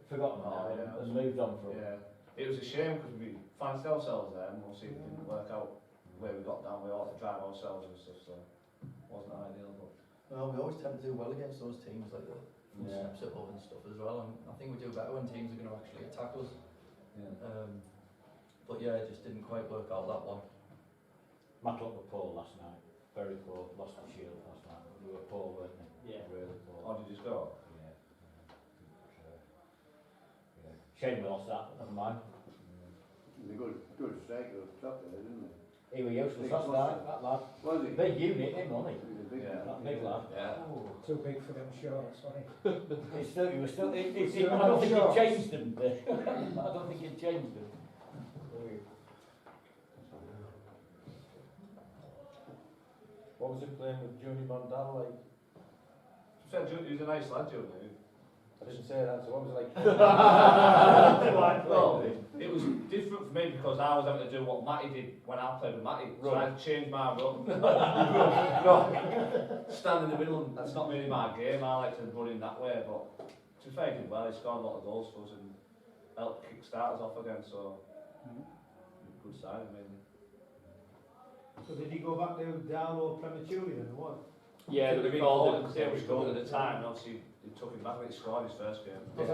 forgotten now and moved on from? Yeah. It was a shame because we fancied ourselves there and obviously it didn't work out the way we got down. We all had to drive ourselves and stuff, so it wasn't ideal. But Well, we always tend to do well against those teams like that. Steps it up and stuff as well, and I think we do better when teams are going to actually attack us. But yeah, it just didn't quite work out, that one. Matlock were poor last night, very poor, lost the shield last night. We were poor, weren't they? Yeah. Really poor. how did you score? Yeah. Shame we lost that, never mind. He's a good striker up top there, isn't he? He was useless, that lad. Was he? Big unit, him, wasn't he? He's a big Yeah. That big lad. Yeah. Too big for them shorts, wasn't it? He was still, I don't think he changed them. I don't think he changed them. What was it playing with Junior Mondal like? He was a nice lad, Junior. I didn't say that, so what was it like? Well, it was different for me because I was having to do what Matty did when I played with Matty. So I had to change my run. Stand in the middle, and that's not really my game. I like to run in that way, but to be fair, he did well. He scored a lot of goals for us and helped kick starters off again, so good sign, I mean. So did he go back to Darlow prematurely then, or what? Yeah, they they called called him because they was good at the time, and obviously they took him back when he scored his first game. They've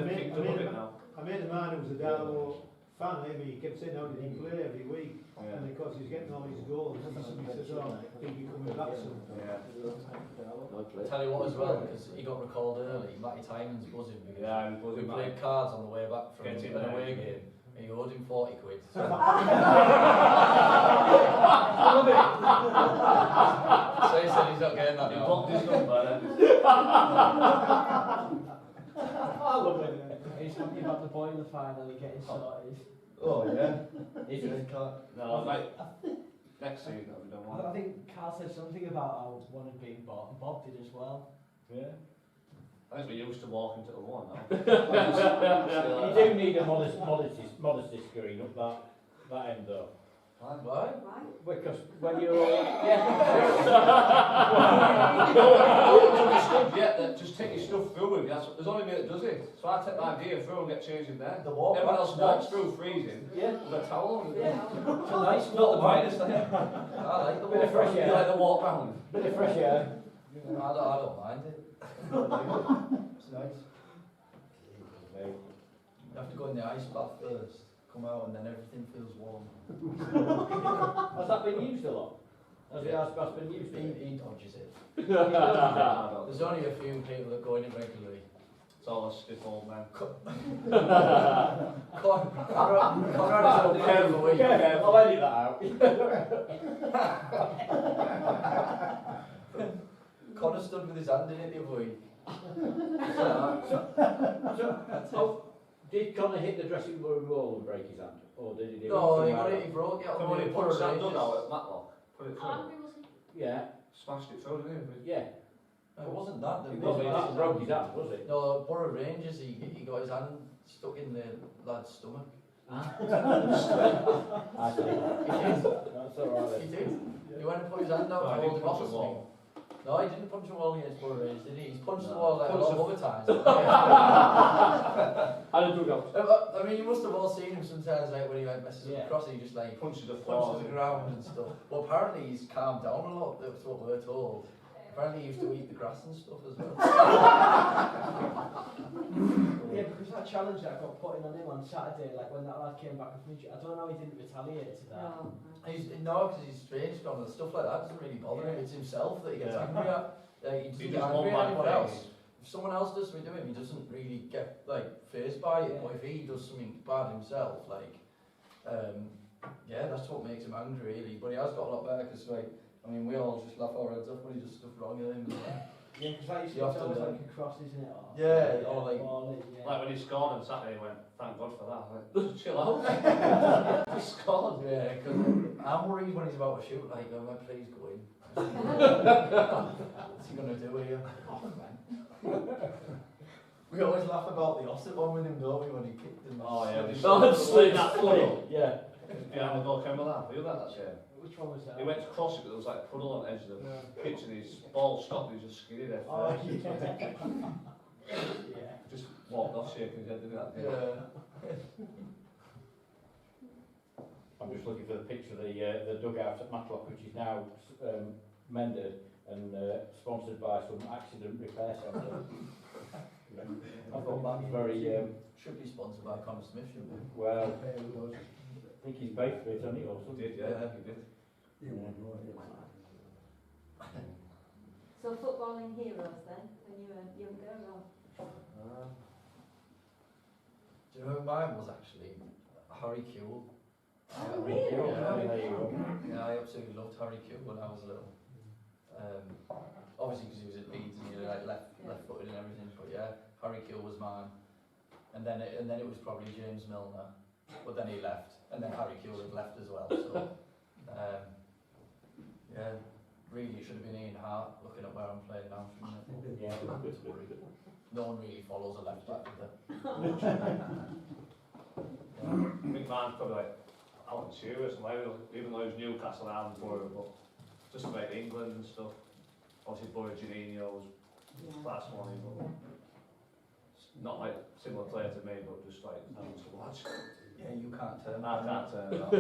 picked him up a bit now. I made a man who was a Darlow fan, he kept saying how did he play every week, Yeah. and because he's getting all these goals, he says, oh, I think he's coming back soon. Yeah. Tell you what as well, because he got recalled early, Matty Tymon's buzzing because Yeah, he was we buzzing, played Matty. cards on the way back from Get in an there. away game. And he owed him 40 quid. So he said he's not getting that He now. blocked his number then. I love it. He's happy about the boiler finally getting sorted. Oh yeah. Is he? No, like, next season that'll be done I well. think Carl said something about how one had been bought, and Bob did as well. Yeah. I think we're used to walking to the one now. You do need a modesty screen up that end though. Why? Why? Because when you're Yeah, just take your stuff through with you. There's only me that does it. So I take my gear through and get changed in there. The walk Everyone back's else walks nice. through freezing with a towel on. Yeah. It's a nice, not the brightest thing. I like the Bit of walk. fresh You air. like the walk round? Bit of fresh air. I don't mind it. It's nice. You have to go in the ice bath first, come out, and then everything feels warm. Has that been used a lot? Has the ice bath been used? He dodges it. No, There's only a few people that go in it regularly. it's all a stiff old man. Conrad is okay for a week. I'll edit that out. Connor stood with his hand in it the other week. So, did Connor hit the dressing room wall and break his hand? Or did he do No, it he got somewhere it, he broke it. Come on, he punched that dugout at Matlock. Put it through. else? Yeah, Smashed it through, didn't he? yeah. No, it wasn't that. It wasn't that broke his hand, was it? No, Borough Rangers, he got his hand stuck in the lad's stomach. I see. That's alright He then. did. He went and put his hand out Oh, to he hold didn't him off punch or a wall. something. No, he didn't punch a wall against Borough Rangers, did he? He's punched the No. wall like a Punched lot of other times. And a dugout. I mean, you must have all seen him sometimes, like when he like messes up across, he just like Punches the floor. punches the ground and stuff. Well, apparently he's calmed down a lot. That's what we're told. Apparently he used to eat the grass and stuff as well. Yeah, because that challenge that I got put in on him on Saturday, like when that lad came back from injury, I don't know how he didn't retaliate to that. No. No, because he's strange, gone and stuff like that doesn't really bother him. It's himself that he gets angry at. Like, he He doesn't get just angry won't at mind anyone things. else. If someone else does something to him, he doesn't really get like fazed by it. Yeah. But if he does something bad himself, like, yeah, that's what makes him angry really. But he has got a lot better because, like, I mean, we all just laugh our heads off when he does stuff wrong with him. Yeah, because that You used have to to always learn. like a cross, isn't it? Or, Yeah, or like- yeah. Like when he scored on Saturday, he went, thank God for that. I went, chill out. He scored. Yeah, because I'm worried when he's about to shoot, like, oh, man, please go in. What's he going to do here? Oh, man. We always laugh about the Ossett one with him, don't we, when he kicked him. Oh, yeah. Slid that puddle. Yeah. Behind the goal, remember that? Were you at that game? Which one was that? He went to cross it, but there was like a puddle on the edge of the pitch and his ball stopped and he just skidded there. Oh, yeah. Yeah. Just walked off shaking his head, didn't he? Yeah. I'm just looking for the picture of the dugout at Matlock, which is now mended and sponsored by some accident repair centre. I thought that was very Should be sponsored by Connor Smith, shouldn't it? well. I think he's paid for it, hasn't he? Or He something? did, yeah, he did. So footballing heroes then, when you were younger, or? Do you know who mine was actually? Harry Kewell. Oh, really? Yeah, I absolutely loved Harry Kewell when I was little. Obviously because he was at Leeds and he was like left-footed and everything, but yeah, Harry Kewell was mine. And then it was probably James Milner, but then he left, and then Harry Kewell had left as well. So yeah, really it should have been Ian Hart. Looking at where I'm playing now, shouldn't it? Yeah. No one really follows a left back with it. I think mine's probably like Alan Shearer, even though he's Newcastle and Ireland Borough, but just about England and stuff. Obviously Borough Janino's class one, but it's not like similar player to me, but just like having to watch. Yeah, you can't turn. I can't turn it off.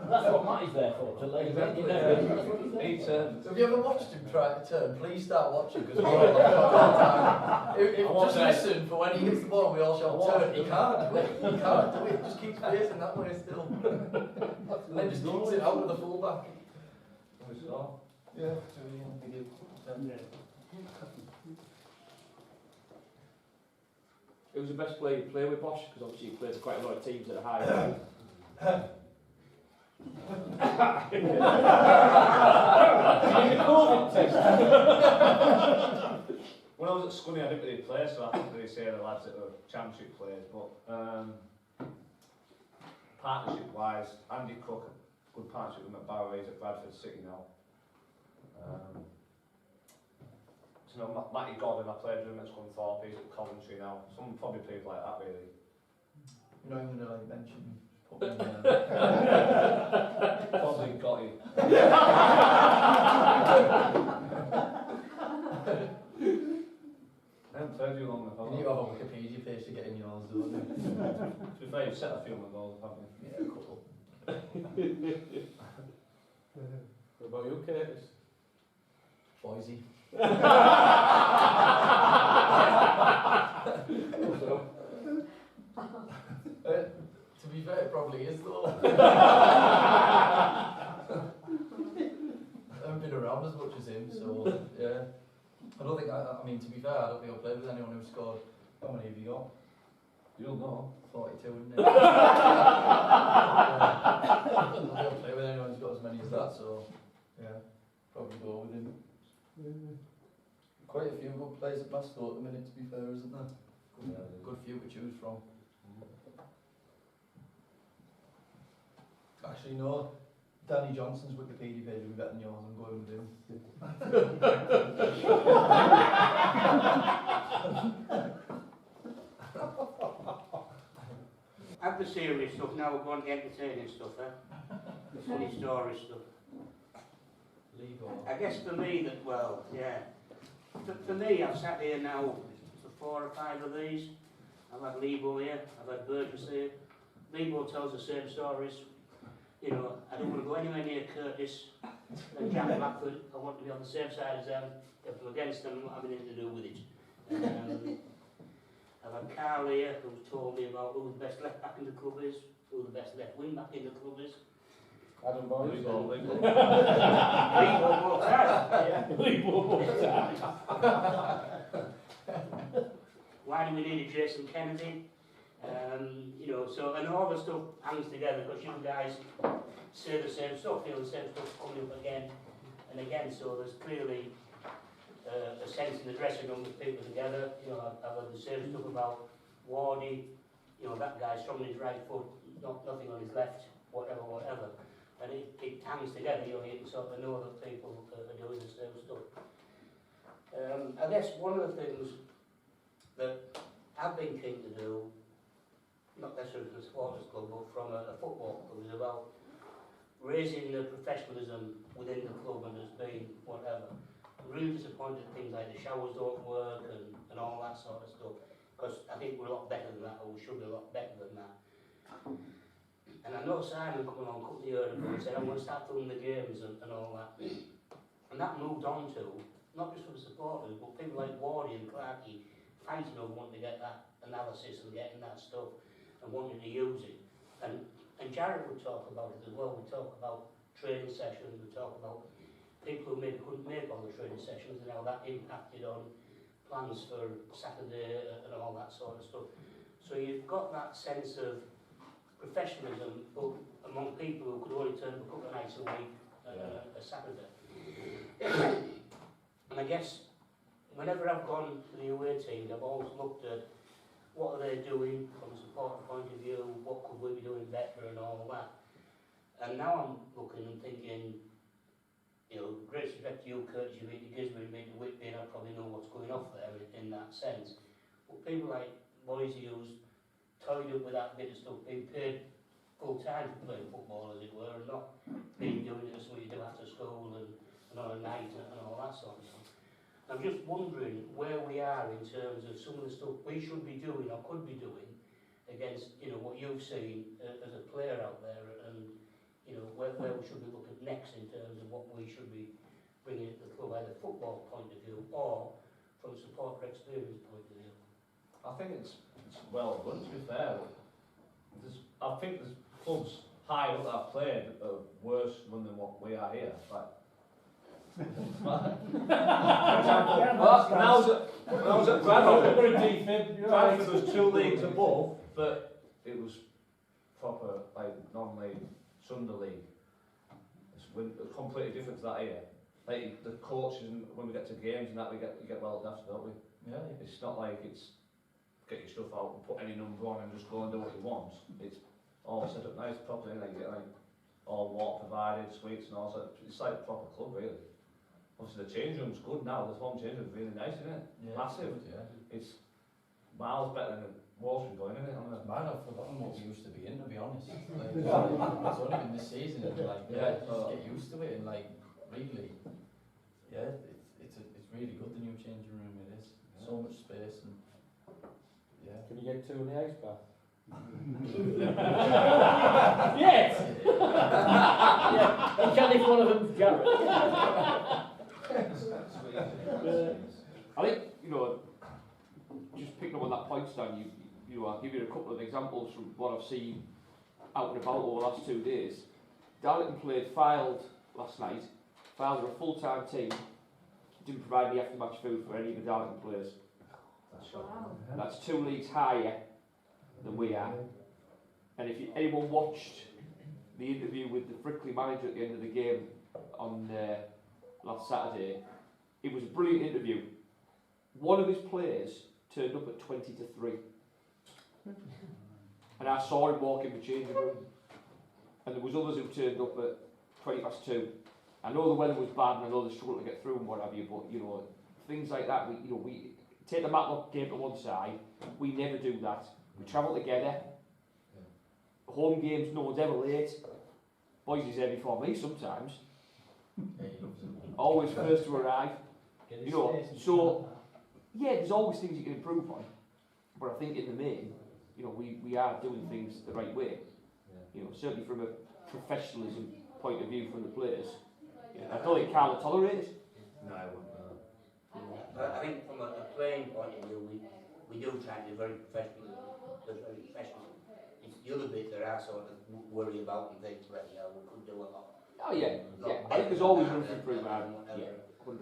That's what Matty's there for, to lay Exactly, you yeah. know. He turns. So have you ever watched him try to turn? Please start watching because we all time. Just listen for when he hits the ball, we all shout turn. He can't do it. He can't do it. He just keeps facing that way still. And then just kicks it out with the fullback. Yeah. Who's the best player to play with, Bosh? Because obviously you played for quite a lot of teams at a high level. When I was at Scunny, I didn't really play, so I couldn't really say the lads that were championship players. But partnership-wise, Andy Cook, good partnership with him at Barrow. He's at Bradford City now. You know, Matty Godden, I played with him at Scunthorpe. He's at Coventry now. Some probably people like that, really. You're not even going to like mention me. Put me in there. Probably Gotti. I haven't played you long enough. You need to have a Wikipedia page to get in yours, don't you? To be fair, you've set a few of my goals, haven't you? Yeah, a couple. What about you, Curtis? Boise. To be fair, it probably is though. I haven't been around as much as him, so yeah. I don't think, I mean, to be fair, I don't think I've played with anyone who scored. How many have you got? You'll know. 42, isn't it? I don't think I've played with anyone who's got as many as that, so yeah, probably go with him. Quite a few good players at Mascot at the minute, to be fair, isn't there? Good few to choose from. Actually, no. Danny Johnson's Wikipedia page will be better than yours. I'm going with him. Have the serious stuff, now we're going to the entertaining stuff, the funny story stuff. I guess for me that, well, yeah. For me, I've sat here now for 4 or 5 of these. I've had Lebo here, I've had Burgess here. Lebo tells the same stories. You know, I don't want to go anywhere near Curtis and Jack Blackford. I want to be on the same side as them. If I'm against them, I don't have anything to do with it. I've had Carl here who's told me about who the best left back in the club is, who the best left wing back in the club is. Adam Boyce. Lebo both times. Lebo both times. Why do we need a Jason Kennedy? You know, so, and all the stuff hangs together because you guys say the same stuff, you know, the same stuff coming up again and again, so there's clearly a sense in the dressing room with people together. You know, I've heard the same stuff about Wardy, you know, that guy's strong on his right foot, nothing on his left, whatever. And it hangs together, you know, you can sort of know that people are doing the same stuff. I guess one of the things that I've been keen to do, not necessarily from a supporters club, but from a football club, is about raising the professionalism within the club, and there's been whatever. I'm really disappointed that things like the showers don't work and all that sort of stuff, because I think we're a lot better than that, or we should be a lot better than that. And I know Simon coming on a couple of years ago and said, I'm going to start doing the games and all that. And that moved on to, not just for the supporters, but people like Wardy and Clarkey fighting over wanting to get that analysis and getting that stuff and wanting to use it. And Jared would talk about it as well. We talk about training sessions, we talk about people who maybe couldn't make all the training sessions and how that impacted on plans for Saturday and all that sort of stuff. So you've got that sense of professionalism among people who could only turn up a couple of nights a week a Saturday. And I guess whenever I've gone to the away teams, I've always looked at what are they doing from a supporter point of view, what could we be doing better and all that. And now I'm looking and thinking, you know, great respect to you, Curtis, you beat the Gisborne, you beat the Whitby, and I probably know what's going off there in that sense. But people like Boise who's toyed up with that bit of stuff, being paid full time for playing football, as it were, and not being doing it as what you do after school and on a night and all that sort of stuff. I'm just wondering where we are in terms of some of the stuff we should be doing or could be doing against, you know, what you've seen as a player out there, and you know where we should be looking next in terms of what we should be bringing to the club, either football point of view or from a supporter experience point of view. I think it's well done, to be fair. I think there's clubs high up that I've played that are worse run than what we are here. Like, for example, when I was at Bradford, Bradford was 2 leagues above, but it was proper, like, non-league, Sunday league. It's completely different to that here. Like, the coaches, when we get to games and that, we get well looked after, don't we? Yeah. It's not like it's get your stuff out and put any number on and just go and do what you want. It's all set up nice properly, and you get like all water provided, sweets and all that. It's like a proper club, really. Obviously the change room's good now, the home change room's really nice, isn't it? Yeah, Massive. It's good, yeah. It's miles better than Walsham going, isn't it? Man, I've forgotten what we used to be in, to be honest. Like, it's only been this season, and like, yeah, just get used to it, and like, really, yeah, it's really good, the new changing room, it is. Yeah. So much space, and yeah. Can you get 2 in the ice bath? Yes! Yeah, and can if one of them's Garrett? I think, you know, just picking up on that point, Stan, you know, I'll give you a couple of examples from what I've seen out and about over the last 2 days. Darlington played Fylde last night. Fylde are a full-time team, didn't provide any after-match food for any of the Darlington players. Wow. That's 2 leagues higher than we are. And if anyone watched the interview with the Frickley manager at the end of the game on last Saturday, it was a brilliant interview. One of his players turned up at 20 to 3. And I saw him walk in the changing room. And there was others who turned up at 20 past 2. I know the weather was bad and I know they struggled to get through and what have you, but you know, things like that, we take the Matlock game to one side, we never do that. We travel together. Home games, no one's ever late. Boys is there before me sometimes. Always first to arrive. You know, so yeah, there's always things you can improve on. But I think in the main, you know, we are doing things the right way. You know, certainly from a professionalism point of view from the players. I don't think Carl tolerates it. No, I wouldn't. I think from a playing point of view, we do try to be very professional. Very professional. It's the other bit that I sort of worry about and think, right, yeah, we could do a lot. Oh yeah, yeah. I think there's always room for improvement. Yeah, 100%.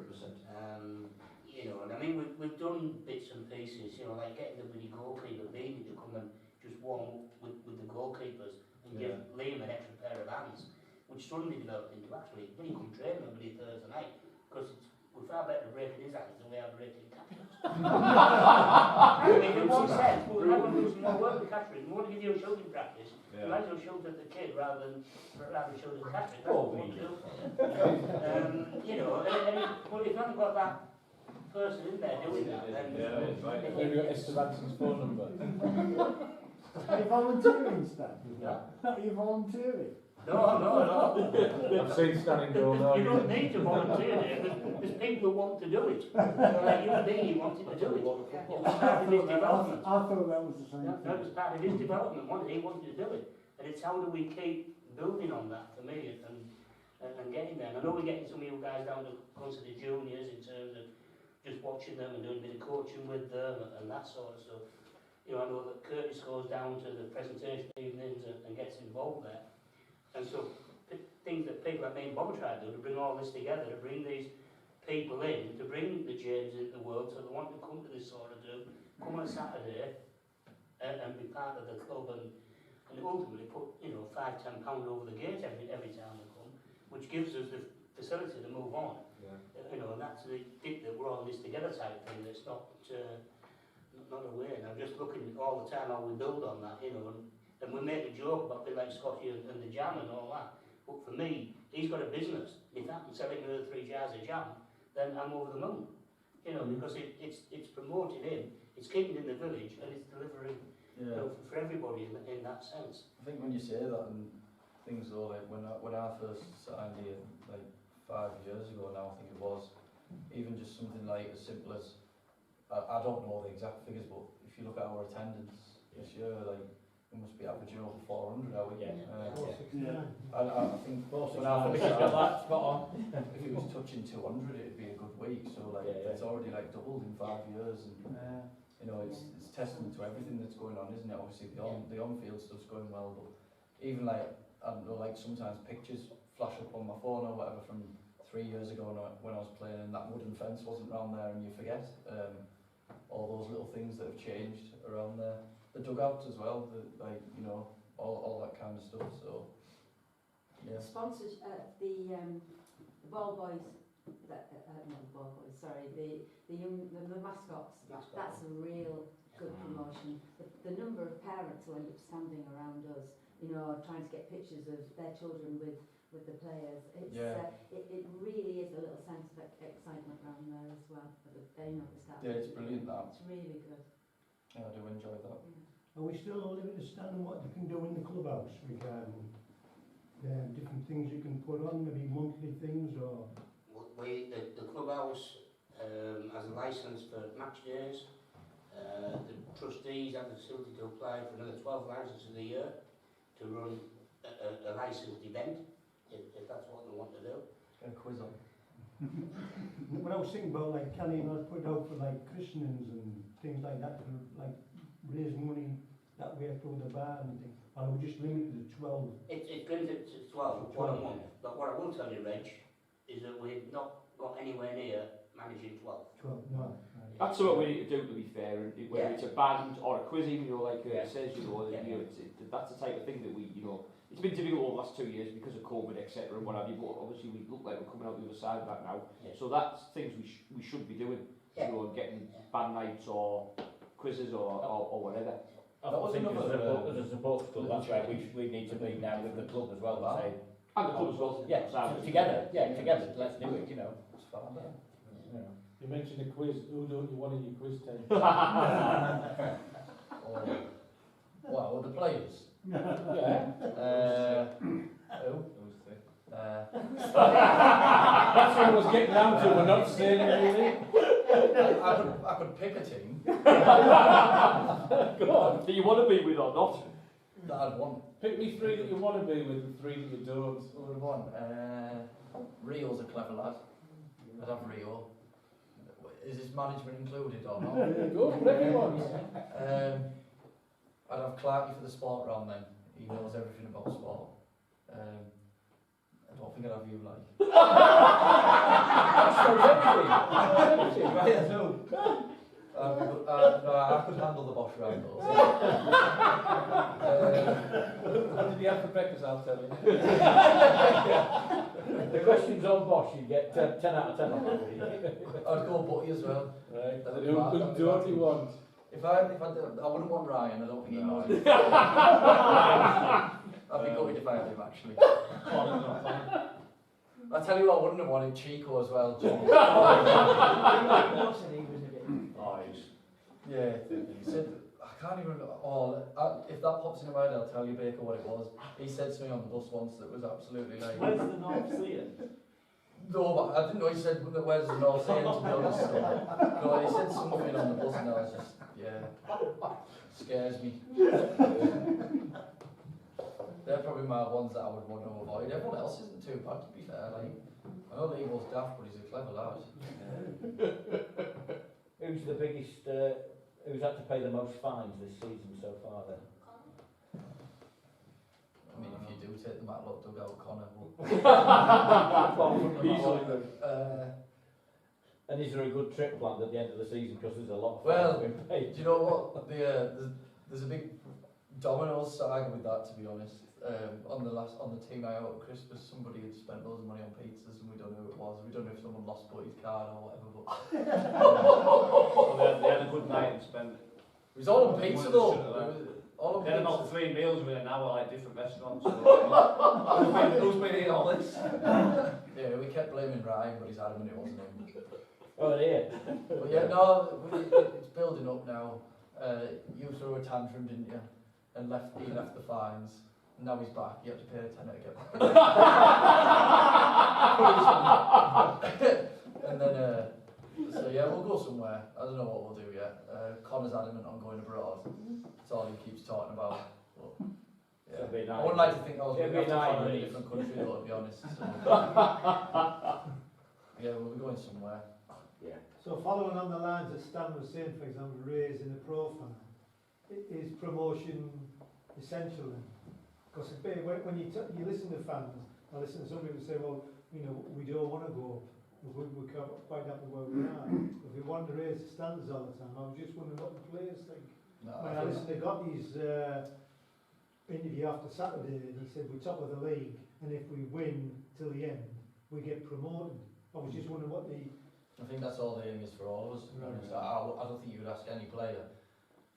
You know, and I mean, we've done bits and pieces, you know, like getting the bloody goalkeeper Beanie to come and just warm up with the goalkeepers and give Liam an extra pair of hands, which suddenly developed into actually when you come training on bloody Thursday night, because we're far better breaking his hands than we are breaking Catherine's. I mean, in one sense, but we're not going to do some more work with Catherine. We want to give you a shooting practice. You might as well shoot at the kid rather than shoot at Catherine. That's what we want to do. You know, well, if you haven't got that person in there doing that, then Have you got Esteban's phone number? Are you volunteering, Stan? Are you volunteering? No. I've seen Stan in goal now. You don't need to volunteer there. There's people who want to do it. Like you and me, wanted to do it. It was part of his development. I thought that was the same thing. That was part of his development. He wanted to do it. And it's how do we keep building on that for me and getting there. And I know we're getting some of you guys down to close to the juniors in terms of just watching them and doing a bit of coaching with them and that sort of stuff. You know, I know that Curtis goes down to the presentation evenings and gets involved there. And so things that people like me and Bob try to do, to bring all this together, to bring these people in to bring the James into the world, so they want to come to this sort of do, come on a Saturday and be part of the club and ultimately put, you know, £5–10 over the gate every time they come, which gives us the facility to move on. Yeah. You know, and that's the bit that we're all in this together type thing. That's not a way. And I'm just looking all the time how we build on that, you know, and we make a joke about being like Scotty and the jam and all that. But for me, he's got a business. If I can sell him another 3 jars of jam, then I'm over the moon. You know, because it's promoting him, it's keeping in the village, and it's delivering, you know, for everybody in that sense. I think when you say that and things though, like when I first signed here, like 5 years ago now, I think it was, even just something like as simple as, I don't know the exact figures, but if you look at our attendance this year, like, we must be averaging over 400, are we? Yeah. I think when I first started, if it was touching 200, it'd be a good week. So like, it's already like doubled in 5 years, and you know, it's testament to everything that's going on, isn't it? Obviously, the on-field stuff's going well, but even like, I don't know, like sometimes pictures flash up on my phone or whatever from 3 years ago when I was playing, and that wooden fence wasn't around there, and you forget all those little things that have changed around there. The dugouts as well, like, you know, all that kind of stuff. So yeah. Sponsors, the ball boys, not the ball boys, sorry, the mascots. That's a real good promotion. The number of parents who end up standing around us, you know, trying to get pictures of their children with the players. It's it really is a little sense of excitement around there as well. For the staff. Yeah, it's brilliant that. It's really good. Yeah, I do enjoy that. Are we still living to stand on what you can do in the clubhouse regarding different things you can put on, maybe monthly things or? The clubhouse has a licence for match days. The trustees have the facility to apply for another 12 licences a year to run a licensed event, if that's what they want to do. Get a quiz on. When I was thinking about like can you not put out for like christenings and things like that to like raise money that way through the bar and things, or we just limited to 12? It's limited to 12 for 1 month, but what I will tell you, Reg, is that we've not got anywhere near managing 12. 12, no. That's what we need to do, to be fair, and whether it's a band or a quizzing, you know, like says, you know, you know, that's the type of thing that we, you know, it's been difficult over the last 2 years because of COVID, etc. and what have you, but obviously we look like we're coming out the other side of that now. So that's things we should be doing, you know, getting band nights or quizzes or whatever. I think as a support club, that's where we need to be now with the club as well. To say, and the club as well. Yeah, together. Yeah, together. Let's do it. You know. It's fun. You mentioned a quiz. Who don't you want in your quiz team? Well, the players. Yeah. Who? That's what I was getting down to. We're not saying anything. I could pick a team. Go on. Do you want to be with or not? That I'd want. Pick me 3 that you want to be with and 3 that you don't. What would I want? Rio's a clever lad. I'd have Rio. Is his management included or not? Go for everyone. I'd have Clarky for the sport round then. He knows everything about sport. I don't think I'd have you like. Everything. Right, I do. No, I could handle the Bosh round though. What did he have for breakfast? I'll tell you. The questions on Bosh, you get 10 out of 10 on that week. I'd go Butty as well. Right. Who don't you want? If I wouldn't want Ryan. I don't think he knows. I'd be gutted if I had him actually. I tell you what, I wouldn't have wanted Chico as well. Yeah, he said, I can't even remember. If that pops in my head, I'll tell you, Baker, what it was. He said to me on the bus once that was absolutely like. Where's the North Sea? No, but I didn't know he said, where's the North Sea, to be honest. No, he said something on the bus and I was just, scares me. They're probably my ones that I would want to avoid. Everyone else isn't too bad, to be fair. Like, I know Levo's daft, but he's a clever lad. Who's the biggest, who's had to pay the most fines this season so far then? I mean, if you do take the Matlock dugout, Connor will. And is there a good trip planned at the end of the season? Because there's a lot of Well, fans being paid. Do you know what? There's a big dominoes saga with that, to be honest. On the team night out at Christmas, somebody had spent loads of money on pizzas, and we don't know who it was. We don't know if someone lost Buddy's card or whatever. But So they had a good night and spent. it was all on pizza though. Should've It was all on They had pizza. about 3 meals within an hour, like different restaurants. Who's been eating all this? Yeah, we kept blaming Ryan, but he's adamant it wasn't him. Oh, yeah. But yeah, no, it's building up now. You threw a tantrum, didn't you? And he left the fines. And now he's back. You have to pay a tenner to get back. And then, so yeah, we'll go somewhere. I don't know what we'll do yet. Connor's adamant on going abroad. That's all he keeps talking about. But, yeah. It'd be I nice. wouldn't like to think I was going It'd to be Connor in a nice. different country though, to be honest. So. Yeah, we'll be going somewhere. Yeah. So following on the lines that Stan was saying, for example, raising the profile, is promotion essential then? Because when you listen to fans, I listen to some people say, well, you know, we don't want to go up. We're quite happy where we are. If we want to raise the standards all the time, I was just wondering what the players think. No, When I listened to Gotti's interview after Saturday, and he said we're top of the league, and if we win till the end, we get promoted. I was just wondering what the... I think that's all the aim is for all of us, to be honest. I don't think you would ask any player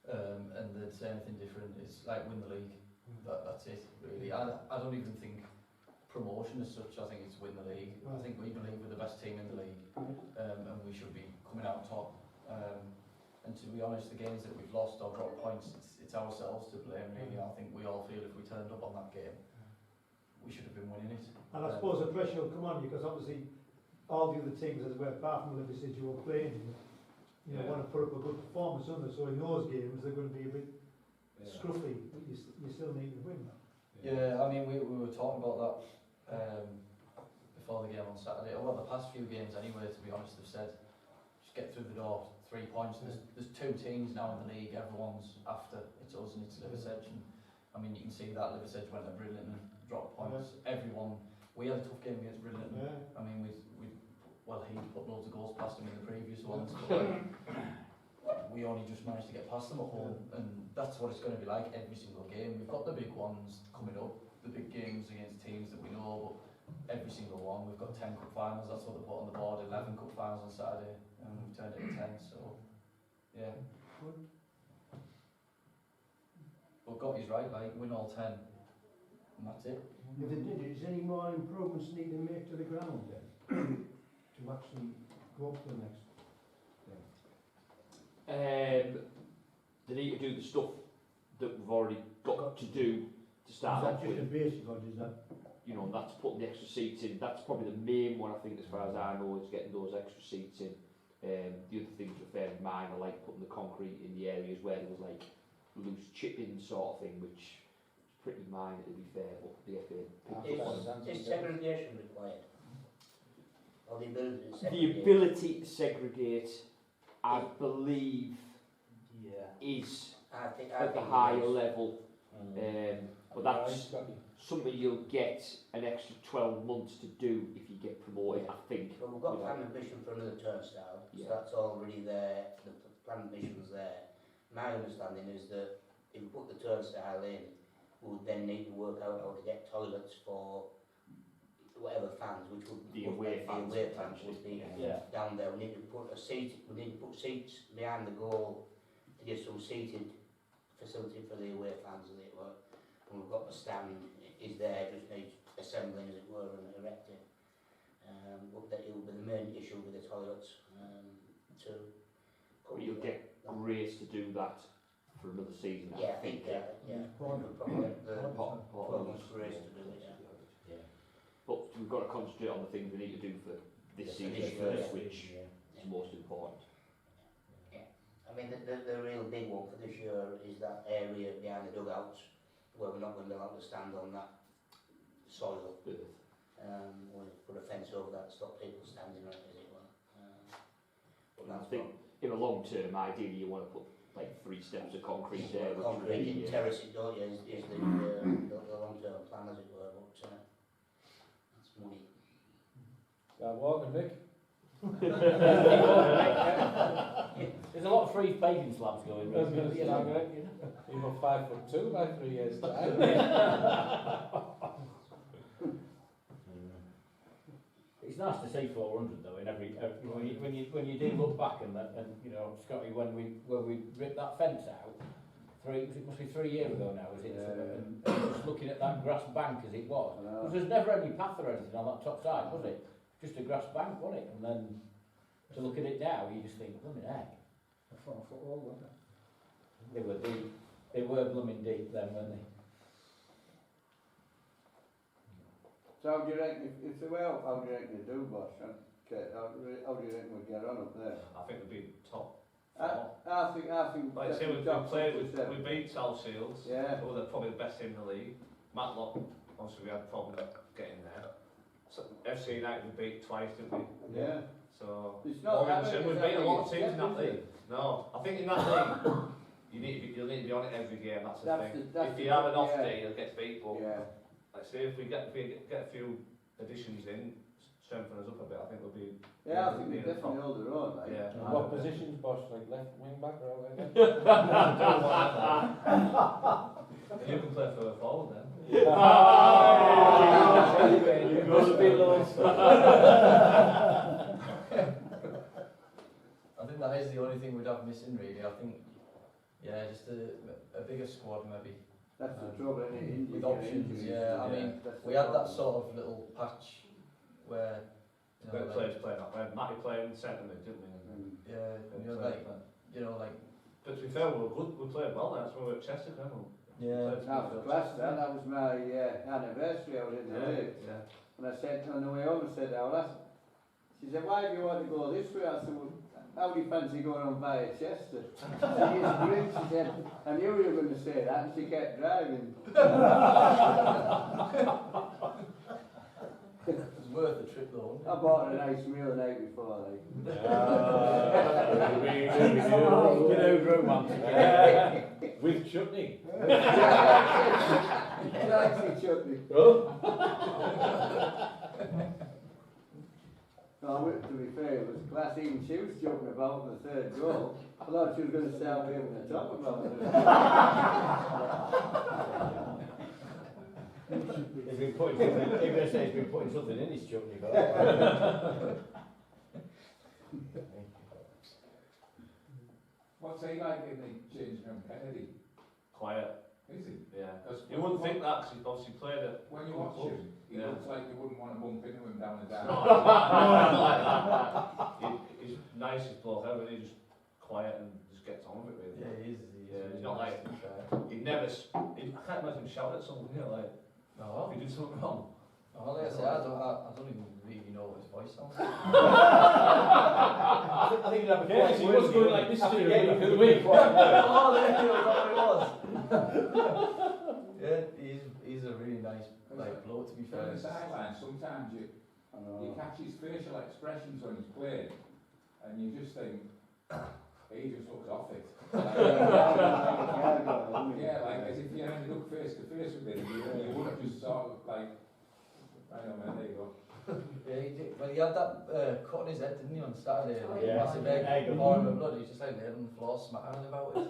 and they'd say anything different. It's like win the league. That's it, really. I don't even think promotion as such. I think it's win the league. I think we believe we're the best team in the league, and we should be coming out top. And to be honest, the games that we've lost or dropped points, it's ourselves to blame, really. I think we all feel if we turned up on that game, we should have been winning it. And I suppose the pressure will come on you, because obviously all the other teams, as well, apart from Liverpool, you were playing, you know, want to put up a good performance on them. So in those games, they're going to be a bit scruffy, but you still need to win. Yeah, I mean, we were talking about that before the game on Saturday. Well, the past few games anyway, to be honest, they've said, just get through the door, 3 points. There's 2 teams now in the league, everyone's after. It's us and it's Liversedge. And I mean, you can see that Liversedge went to Brilliant and dropped points. Everyone, we had a tough game against Brilliant. I mean, he'd put loads of goals past them in the previous ones, but we only just managed to get past them at home, and that's what it's going to be like every single game. We've got the big ones coming up, the big games against teams that we know, but every single one, we've got 10 cup finals, that's what they put on the board, 11 cup finals on Saturday, and we've turned it to 10, so, yeah. But Gotti's right, like, win all 10, and that's it. If they did, is any more improvements need to make to the ground then? To actually go up to the next thing? They need to do the stuff that we've already got to do to start off Is that just a with. basic, or is that? You know, that's putting the extra seats in. That's probably the main one, I think, as far as I know, is getting those extra seats in. The other things were fairly minor, like putting the concrete in the areas where there was like loose chipping sort of thing, which is pretty minor to be fair, but the FA picked up on it. Is segregation required? Or the ability to The segregate? ability to segregate, I believe, is I think at the it higher is. level, but that's something you'll get an extra 12 months to do if you get promoted, I think. But we've got plan admission for another turnstile, so that's already there, the plan admission's there. My understanding is that if we put the turnstile in, we would then need to work out how to get toilets for whatever fans, which would The away fans, would be Yeah. down there. We need to put seats behind the goal to get some seated facility for the away fans, as it were. And we've got the stand is there, just needs assembling, as it were, and erecting. But that it will be the main issue with the toilets. But you'll get grace to do that for another season, Yeah, I think. We'll probably get the Pot- 12 months grace to do it. But we've got to concentrate on the things we need to do for this season this year, first, yeah. which is most important. I mean, the real big one for this year is that area behind the dugouts where we're not going to be allowed to stand on that soil. We'll put a fence over that to stop people standing on it, as it were. But I that's think in the long term, ideally, you want to put like 3 steps of concrete there. which would concrete be, and terrace it, don't you, is the long-term plan, as it were. But that's money. Start walking, Nick. There's a lot of free paving slabs going around. You know, You were 5'2" by 3 years time. It's nice to see 400 though in every when you do look back and you know, Scotty, when we ripped that fence out, it must be 3 years ago now, is it? Yeah. And just looking at that grass bank as it was, I know. because there's never any path or anything on that top side, was it? Just a grass bank, wasn't it? And then to look at it now, you just think, blooming heck. A 4 foot hole, wasn't it? They were deep. They were blooming deep then, weren't they? So how do you reckon, if it's a well, how do you reckon you do, Bosh? Okay, how do you reckon we get on up there? I think we'd be top. I think Like I say, we top played, six or we seven. beat South Shields. Yeah. Who were probably the best team in the league. Matlock, obviously we had problems getting there. So FC United we beat twice, didn't we? Yeah. So It's not that Morganton, we big, beat a lot of it's teams in that is it? league. No, I think in that league you'll need to be on it every game. That's the thing. That's If you have an off yeah. day, you'll get beat. But Yeah. like say if we get a few additions in, strengthen us up a bit, I think we'll be. Yeah, I think be they in the definitely hold their own, like. Yeah. What positions, Bosh? Like left wing back or all that? And you can play for forward then. You must be lost. I think that is the only thing we'd have missing really. I think, yeah, just a bigger squad maybe. That's the trouble, isn't it? Injuries, With options, injuries, yeah. I mean, that's the we had that problem. sort of little patch where, you know, Great like, players playing that way. Matty playing centre mid, didn't we? yeah, Great you know, players like, playing. you know, like, But to be fair, we were good. We played well. That's when we were at Chester, didn't we? yeah. That was class, that was my anniversary, I was in the league. Yeah. And I said, on the way home, I said, oh, that's... She said, why do you want to go this way? I said, well, how do you fancy going on via Chester? She just grinned, she said, I knew you were going to say that, and she kept driving. It was worth the trip though, I bought her a nice meal the night before, like. Get over romantic. With chutney. She likes me chutney. No, to be fair, it was class. Even she was joking about the third goal. I thought she was going to start me over the top about it. He's been putting something, he's going to say he's been putting something in his chutney. But What's he like in the changing room, Kennedy? Quiet. Is he? Yeah. Because You wouldn't think that because he's obviously played it. when you watch him, he Yeah. looks like you wouldn't want to bump into him down the No, down. not like that. He's nice as bloke, really. Just quiet and just gets on with it, really. Yeah, he is. Yeah, he's not like- He'd never. I can't imagine him shout at someone here like, No, if you did something wrong. oh, like I say, I don't even really know what his voice sounds like. I think he'd have a Yeah, quiet he word was with going you like this after to the you game for the the week. Oh, there you go, that's what it was. Yeah, he's a really nice like bloke to be From fair. the sideline, sometimes you I know. catch his facial expressions when he's playing, and you just think, he just looks off it. Yeah, like as if you ended up face to face with him, you wouldn't just sort of like, I don't know, there you go. Yeah, he did. Well, he had that cut on his head, didn't he, on Saturday? Oh, Like, yeah. massive Yeah, egg, good. pouring with blood. He was just like laying on the floor, smacking about it.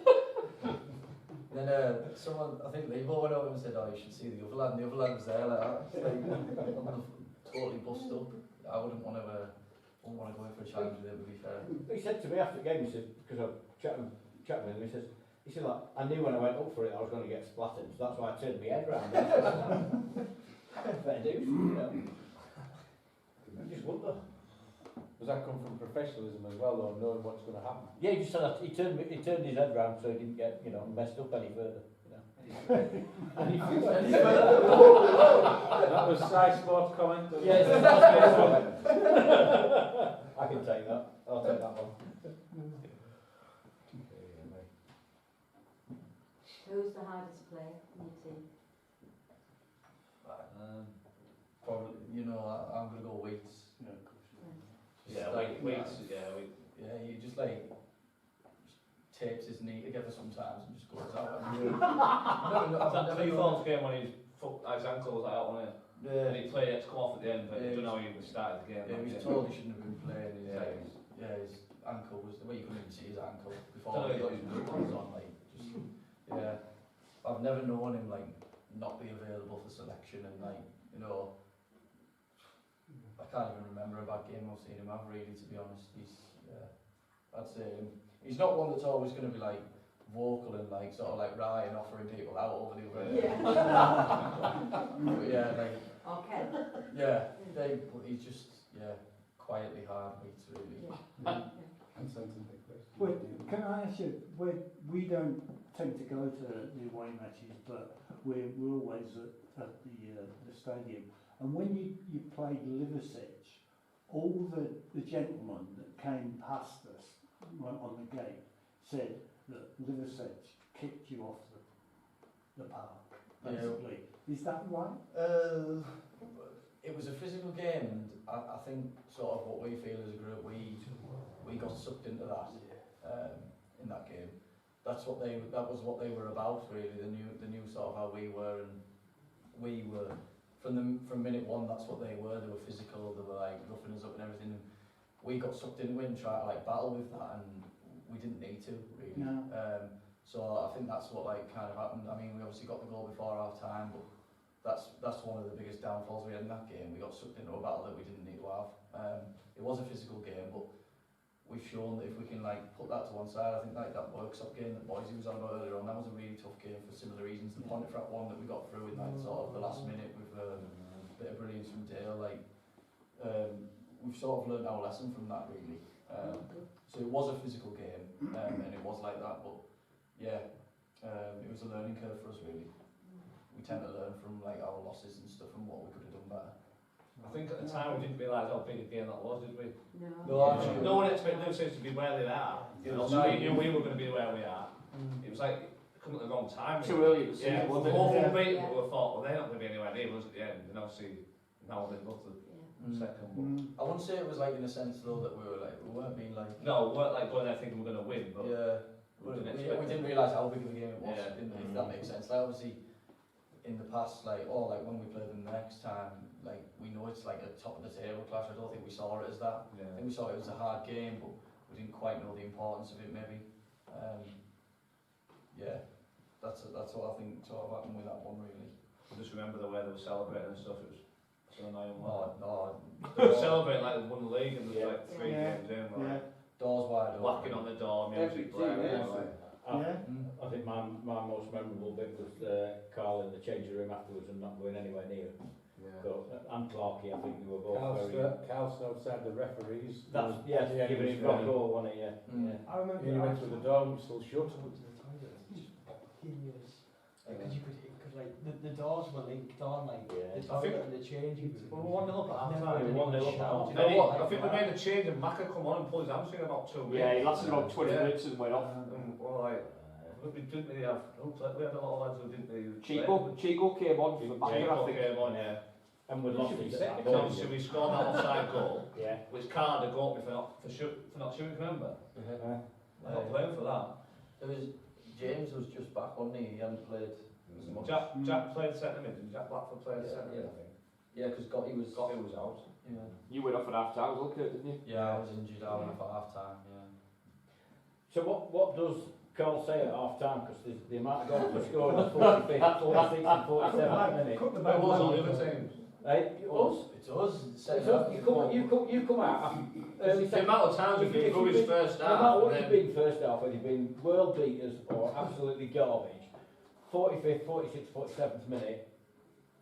Then someone, I think Lebo went over and said, "Oh, you should see the other lad." And the other lad was there, like, totally bust up. I wouldn't want to go in for a challenge with him, to be fair. He said to me after the game, he said, because I chatted with him, he said, like, I knew when I went up for it I was going to get splattered, so that's why I turned my head round. Fair dues, you know. You just wonder. Does that come from professionalism as well, or knowing what's going to happen? Yeah, he just said that he turned his head round so he didn't get, you know, messed up any further. You know. Any further. That was Sky Sports comment. Yes, that's one. I can take that. I'll take that one. Who's the hardest player in your team? Probably, you know, I'm going to go weights. Yeah, Like, weights. Yeah, Yeah, he just like tapes his knee together sometimes and just goes out. That 3-4 game when he's his ankle was like out on it. Yeah. And he played it to come off at the end, but I don't know how he even started the game. Yeah, he was told he shouldn't have been playing. His, Yeah. His ankle was, well, you couldn't even see his ankle before Don't know, he got his blue ones on, like, just, yeah. I've never known him, like, not be available for selection and, like, you know, I can't even remember a bad game I've seen him have, really, to be honest. I'd say he's not one that's always going to be, like, vocal and, like, sort of, like, Ryan offering people out over the other end. Yeah. But, yeah, like, Okay. yeah, he's just, quietly hard beats, really. Yeah. And something big question. Well, can I ask you, we don't tend to go to the away matches, but we're always at the stadium. And when you played Liversedge, all the gentlemen that came past us on the gate said that Liversedge kicked you off the park, basically. Is that right? It was a physical game, and I think sort of what we feel as a group, we got sucked into that in that game. That was what they were about, really. They knew sort of how we were, and we were from minute one. That's what they were. They were physical. They were like roughing us up and everything. And we got sucked into it and tried to like battle with that, and we didn't need to really. No. So I think that's what like kind of happened. I mean, we obviously got the goal before half time, but that's one of the biggest downfalls we had in that game. We got sucked into a battle that we didn't need to have. It was a physical game, but we've shown that if we can like put that to one side, I think like that workshop game that Boise was on about earlier on, that was a really tough game for similar reasons. The Pontefract one that we got through in like sort of the last minute with a bit of brilliance from Dale, like we've sort of learned our lesson from that really. So it was a physical game, and it was like that, but yeah, it was a learning curve for us really. We tend to learn from like our losses and stuff and what we could have done better. I think at the time we didn't realise how big a game that was, did we? No. No one expected Liverpool to be where they are. You know, so we knew we were going to be where we are. It was like coming at the wrong time. Too early in the season, Yeah, wasn't the it? whole thing Yeah. beat, but we thought, well, they're not going to be anywhere near us at the end. And obviously, now they've got the second one. I wouldn't say it was like in a sense though that we weren't being like. No, we weren't like going there thinking we're going to win, but We didn't expect didn't it. realise how big of a game it was, Yeah. didn't we, if that makes sense. Like obviously, in the past, like when we play them the next time, like we know it's like a top of the table clash. I don't think we saw it as that. I think we saw it as a hard game, but we didn't quite know the importance of it maybe. That's what I think sort of happened with that one really. I just remember the way they were celebrating and stuff. It was so annoying. No, They were celebrating like they won the league and there was like 3 games in, like doors wide open. whacking on the door, music playing. I think my most memorable bit was Carl in the changing room afterwards and not going anywhere near. And Clarkey, I think they were both Carl's outside the referees. That's, yes, giving him got goal, wasn't it? I remember You went through the door and it was still shut. Because you could like the doors were linked on, like the I think- toilet and the changing room. We were 1-0 up at half Never time. really We were 1-0 up at shout. half I time. think we made a change and Macca come on and pulled his hamstring about 2 minutes. Yeah, he lasted about 20 minutes and went off. And we're like, we didn't really have, we had a lot of lads who didn't really Chico came on for Macca, I Chico think. came on, yeah. And we lost it at So obviously we scored that offside goal, Yeah. which Carl had got me for not shooting, remember? I got blamed for that. There was James was just back, wasn't he? He hadn't played as much. Jack played centre mid and Jack Blackford played centre mid, I think. Yeah, because Gotti was out. Yeah. You went off at half time as well, Kurt, didn't you? Yeah, I was injured. I went off at half time. Yeah. So what does Carl say at half time? Because the amount of goals we scored in the 45th, 46th and 47th minute. It was on the other teams. It was. It's us. You come out. The amount of times we've been through his first half. No matter what you've been first half, whether you've been world beaters or absolutely garbage, 45th, 46th, 47th minute,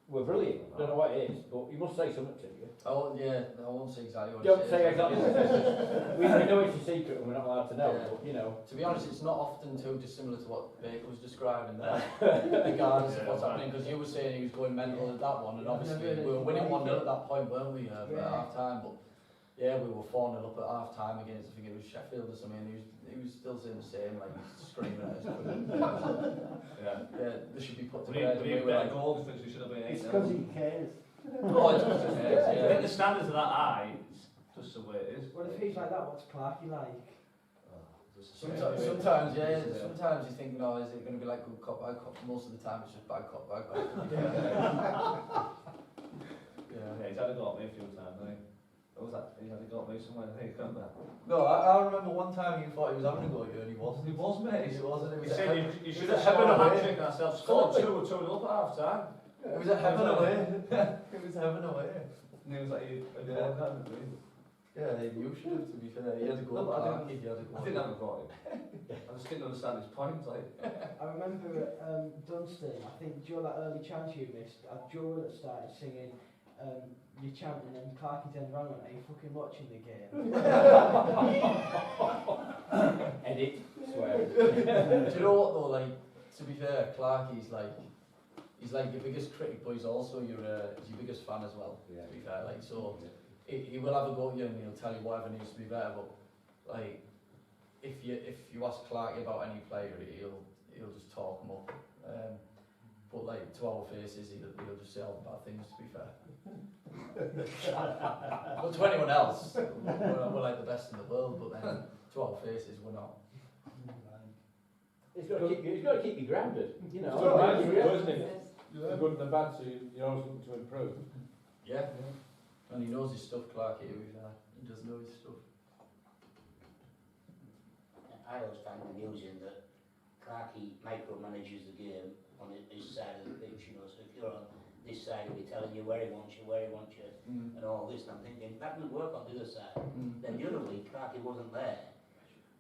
we're brilliant. I don't know what it is, but you must say something to you. Oh yeah, I won't say exactly what Don't it say is. exactly what it is. We know it's a secret and we're not allowed to know, Yeah. but you know. To be honest, it's not often too dissimilar to what Baker was describing there, regardless of what's happening, because you were saying he was going mental at that one, and obviously we were winning 1-0 at that point, weren't we, at half time, but yeah, we were 4-0 up at half time against, I think it was Sheffield or something, and he was still saying the same, like he's screaming at us. Yeah, they should be put to bed. We had better goals, which we should have been 8-0. It's because he cares. Oh, it's just, I yeah. think the standards of that high, it's just the way it is. Well, if he's like that, what's Clarky like? Sometimes, yeah. Sometimes you think, no, is it going to be like good cop, bad cop? Most of the time, it's just bad cop, bad cop. Yeah, he's had a go at me a few times, hasn't he? What was that? He had a go at me somewhere, I think, can't there? No, I remember one time you thought he was having a go at you, and he wasn't. He was, mate. He wasn't. He said you should have scored a hat-trick and I scored 2 or 2 up at half time. It was a heaven away. It was heaven away. And he was like, Yeah, you should have, to be fair. He had a go No, at I Clarkie, he had a go I didn't have a go at him. I just didn't understand his point, like. I remember at Dunstan, I think during that early chant you missed, Joe Willett started singing, you chanting and Clarkie turned around and went, are you fucking watching the game? Edit, swear. Do you know what though, like, to be fair, Clarkie's like, he's like your biggest critic, but he's also your biggest fan as well, to be fair, like, so, he will have a go at you and he'll tell you whatever needs to be better, but, like, if you ask Clarkie about any player, he'll just talk him up, but like, to our faces, he'll just say all the bad things, to be fair. But to anyone else, we're like the best in the world, but then, to our faces, we're not. He's got to keep you grounded, you know. It's got right to it, isn't it? The good and the bad, so you're always looking to improve. Yeah. And he knows his stuff, Clarkie, to be fair. He does know his stuff. I always find it amusing that Clarkie micromanages the game on his side of the pitch, you know, so if you're on this side, he'll be telling you where he wants you, and all this, and I'm thinking, that would work on the other side. Then the other week, Clarkie wasn't there,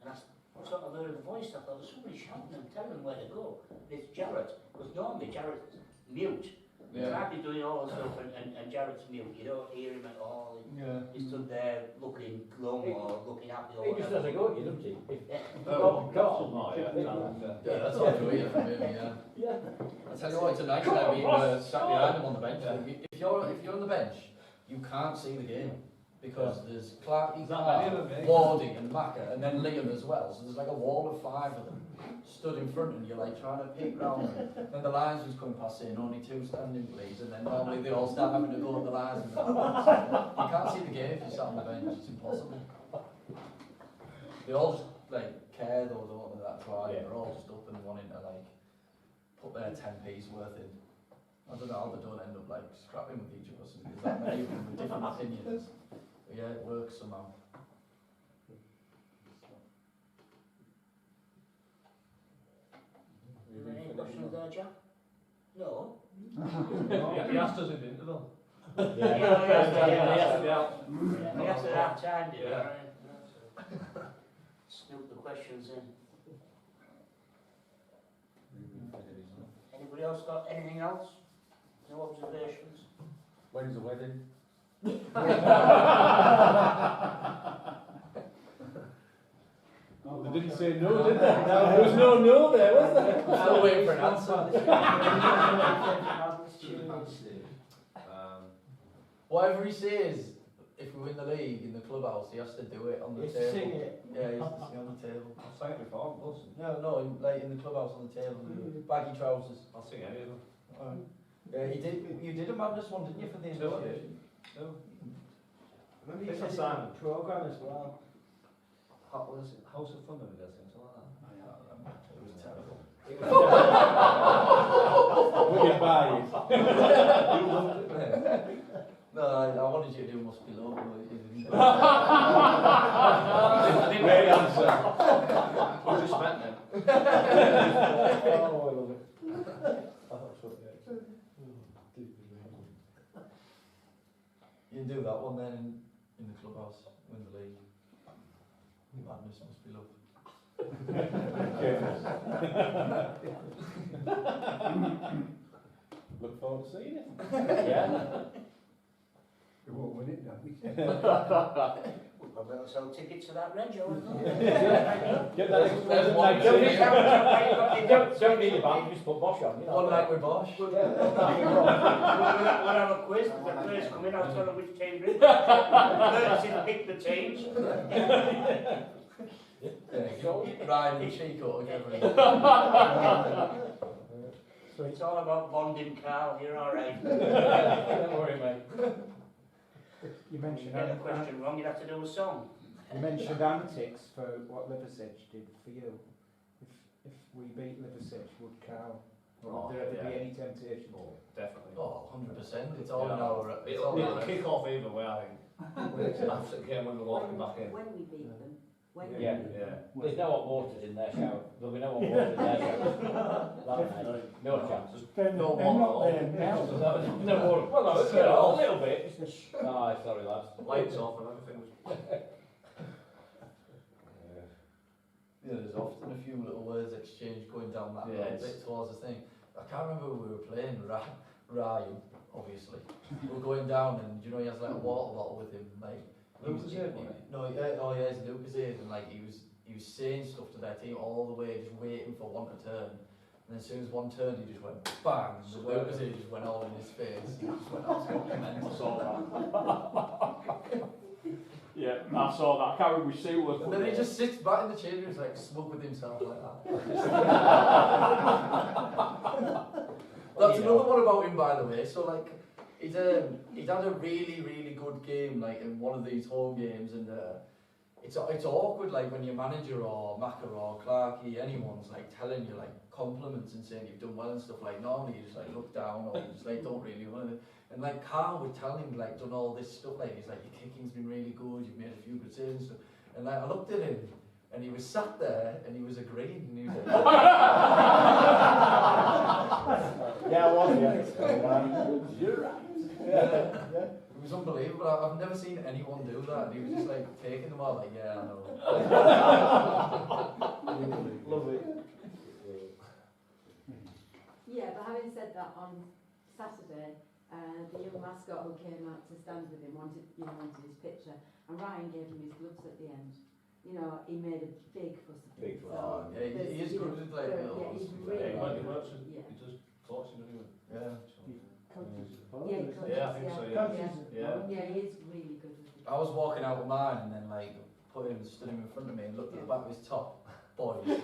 and I sort of heard a voice, I thought, there's somebody shouting and telling him where to go. It's Jarrett, because normally Jarrett's mute. Clarkie's doing all the stuff and Jarrett's mute, you don't hear him at all. He stood there looking glum or looking happy or He just whatever. doesn't go at you, doesn't he? Oh, God. Yeah, that's all for you from him, yeah. I tell you what, it's a nice time being sat behind him on the bench. If you're on the bench, you can't see the game. Because there's Clarkie, Wardy and Macca, and then Liam as well. So there's like a wall of 5 of them stood in front, and you're like trying to peek round. Then the linesman's coming past saying only 2 standing, please, and then normally they all start having to go at the linesman. You can't see the game if you sat on the bench. It's impossible. They all just like care though, don't they? That's why they're all just up and wanting to like put their 10p's worth in. I don't know how they don't end up like scrapping with each other, because that many of them with different opinions. But yeah, it works somehow. Any questions there, Jack? No? He asked us in the interval. He has to have time, do you? Yeah. Snoop the questions in. Anybody else got anything else? No observations? When's the wedding? They didn't say no, did they? There was no there, was there? Still waiting for an answer. Whatever he says, if we win the league in the clubhouse, he has to do it on the table. Sing it. Yeah, he has to sing on the table. I've sang it before, but No, like in the clubhouse on the table, baggy trousers. I'll sing any of them. Yeah, he did. You did a madness one, didn't you, for the initiation? No. Remember you It's said a it sign. in the programme as well. What was it? House of Fun, maybe, I think, something like that. It was terrible. Will you buy it? No, I wanted you to do Must Be Love, but you didn't. Great answer. What just meant then? Oh, I love it. That's what it is. You do that one then in the clubhouse, win the league. Madness Must Be Love. Look forward to seeing it. Yeah. We won't win it now. I'll better sell tickets to that range, I wouldn't know. Get that There's one. Don't need a band, just put Bosh on, you know. One night with Bosh. We'll have a quiz, the players come in, I'll tell them which team wins. Courtesy to pick the teams. Ryan and Chico together. It's all about bonding, Carl, you're alright. Don't worry, mate. You mentioned Get the question wrong, you'd have to do a song. You mentioned antics for what Liversedge did for you. If we beat Liversedge, would Carl, or would there ever be any temptation? Oh, definitely. Oh, 100%. It's all in our. It'll kick off either way, I think. After the game when we're walking back in. When we beat them. When we Yeah. beat them. Yeah. There's no hot waters in their shower. There'll be no hot water in their shower. That night. No chance. They're No they're water not at all. there now. No water. Well, no, it's a little bit. Oh, sorry, lads. Lights off and everything was. Yeah, there's often a few little words exchanged going down that Yeah, little bit towards the thing. I can't remember who we were playing, Ryan, obviously. We were going down and, you know, he has like a water bottle with him, like... Lucas Aid, wasn't it? No, yeah, oh yeah, it's Lucas Aid, and like he was saying stuff to their team all the way, just waiting for one to turn. And as soon as one turned, he just went bang, and the Lucas Aid just went all in his face. He just went absolutely mental. I saw that. Yeah, I saw that. I can't remember which suit it was. And then he just sits back in the chair and he's like smug with himself like that. That's another one about him, by the way. So like, he'd had a really good game like in one of these home games, and it's awkward like when your manager or Macca or Clarkey, anyone's like telling you like compliments and saying you've done well and stuff. Like normally you just like look down or you just like don't really want to. And like Carl would tell him like done all this stuff, like he's like your kicking's been really good, you've made a few good saves and stuff. And like I looked at him and he was sat there and he was agreeing and he was like Yeah, I was, yeah. You're right. yeah. It was unbelievable. I've never seen anyone do that. And he was just like taking them all like, yeah, I know. Lovely. Yeah, but having said that, on Saturday, the young mascot who came out to stand with him wanted his picture, and Ryan gave him his gloves at the end. You know, he made a big fuss of Big it. fuss. Oh, yeah, he is good with like Yeah, he's really Yeah, he good. works with, Yeah. he does talks to him anyway. Yeah. Yeah, he coaches, Yeah, I think so, yeah. Yeah. Yeah, he is really good with it. I was walking out with mine and then like stood him in front of me and looked at the back of his top. Boys. That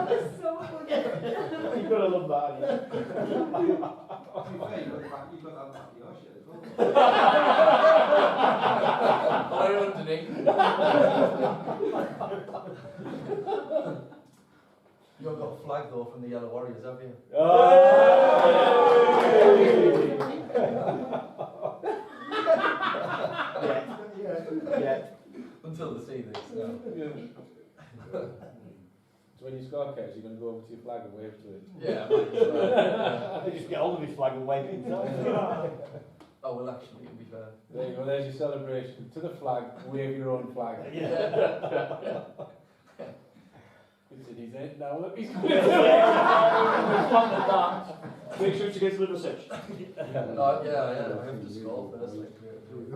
was so good. You've got to love that, haven't you? To be fair, you've got that back of your shit as well. Right underneath. You haven't got a flag though from the Yellow Warriors, have you? Yeah. Until they see this. No. So when you score caps, you're going to go over to your flag and wave to it. Yeah, might They just get hold of his flag and wave himself. Oh well, actually, to be fair. There you go, there's your celebration. To the flag, wave your own flag. It's in his head now, look, he's going Make sure it's against Liversedge. Yeah, I have to score first. Like,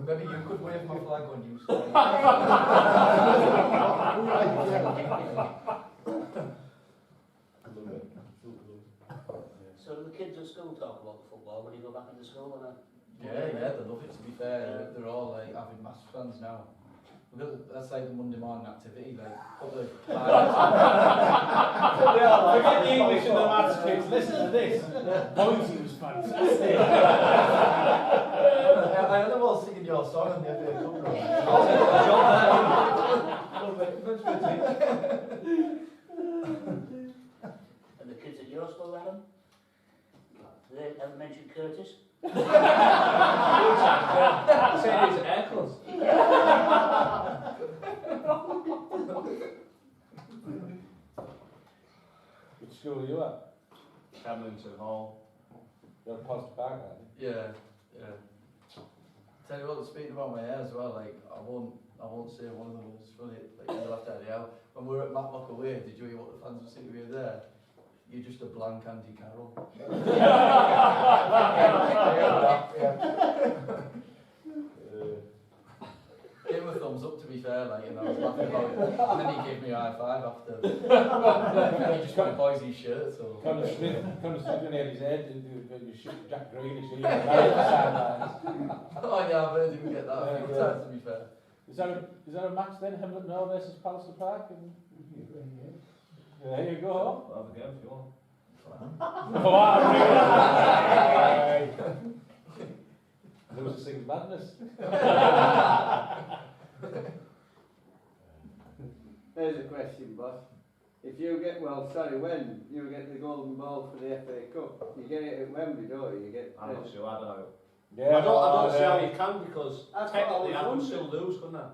maybe you could wave my flag when you score. So do the kids at school talk about the football when you go back into school? And Yeah, they love it, to be fair. They're all like avid Mass fans now. That's like the Monday morning activity, like put the Forget the English and the maths kids, listen to this. Boise was fantastic. I had them all singing your song on the FA Cup run. the kids at your school, Adam? Do they ever mention Curtis? Saying he's air close. Which school are you at? Camdenton Hall. You're at Post Park, aren't you? Yeah. Tell you what, speaking about my hair as well, like I won't say one of them was funny, like you left that out. When we were at Matlock away, did you hear what the fans were saying to me there? You're just a blank Andy Carroll. Gave him a thumbs up, to be fair, like, and I was laughing about it. And then he gave me a high five after. And he just went, boys, his shirt, so. Conor Smith when he had his head, you shoot Jack Grealish, he was right on the sidelines. Oh yeah, I've heard him get that a few times, to be fair. Is that a match then, Hamilton Hall versus Palliser Park? There you go. I'll have a game if you want. Lewis sings madness. There's a question, boss. If you get, when you get the golden ball for the FA Cup, you get it at Wembley, don't you? You get. I'm not sure, I don't know. Yeah, I don't see how you can, because That's what I technically was I could wondering. still lose, couldn't I?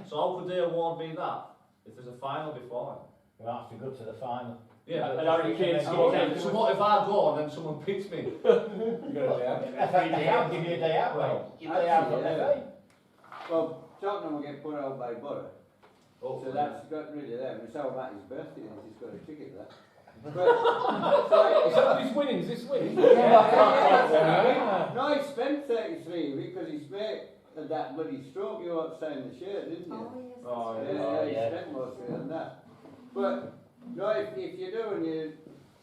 So how could they award me that if there's a final before? You have to go to the final. Yeah, And Harry Kane's so got so what if I go and then someone picks me? You've got a day out. They can't give you a day out, mate. You day out from FA. Well, Tottenham will get put out by Borough. Oh, So that's got rid of them. It's how Matty's birthday is, he's got a ticket there. But, Is that his winnings this week? yeah. No, he spent 33 because his mate had that bloody stroke you outside the shirt, didn't you? Oh, yes. Oh, Yeah, he spent most of it on that. But, no, if you do and you're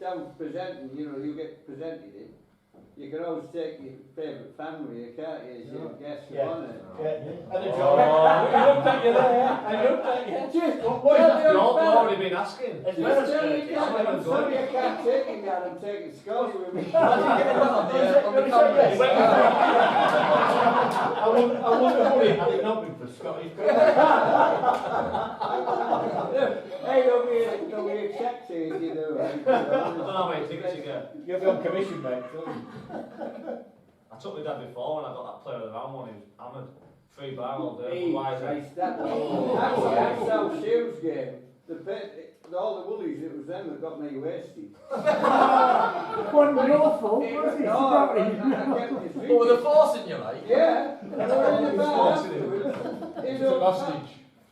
down presenting, you get presented it, you can always take your favourite family, you can't you, as your guest of honour. And the job. I looked at you there. I looked at you. You've already been asking. As well as Curtis. I'm sorry I can't take him down and take his scores with me. I wouldn't have worried had it not been for Scottish. Hey, there'll be a check to you if you do it. I don't know how many tickets you get. You'll be on commission, mate. I took my dad before when I got that player of the round one, he was hammered. 3 bar all day. Hey, Why is it? Christ, actually, that's our Shields game. All the woolies, it was them that got me wasted. It wasn't your fault, was it? No, I kept this What were they forcing you, like? Yeah, and they were in the bar afterwards. It's a hostage.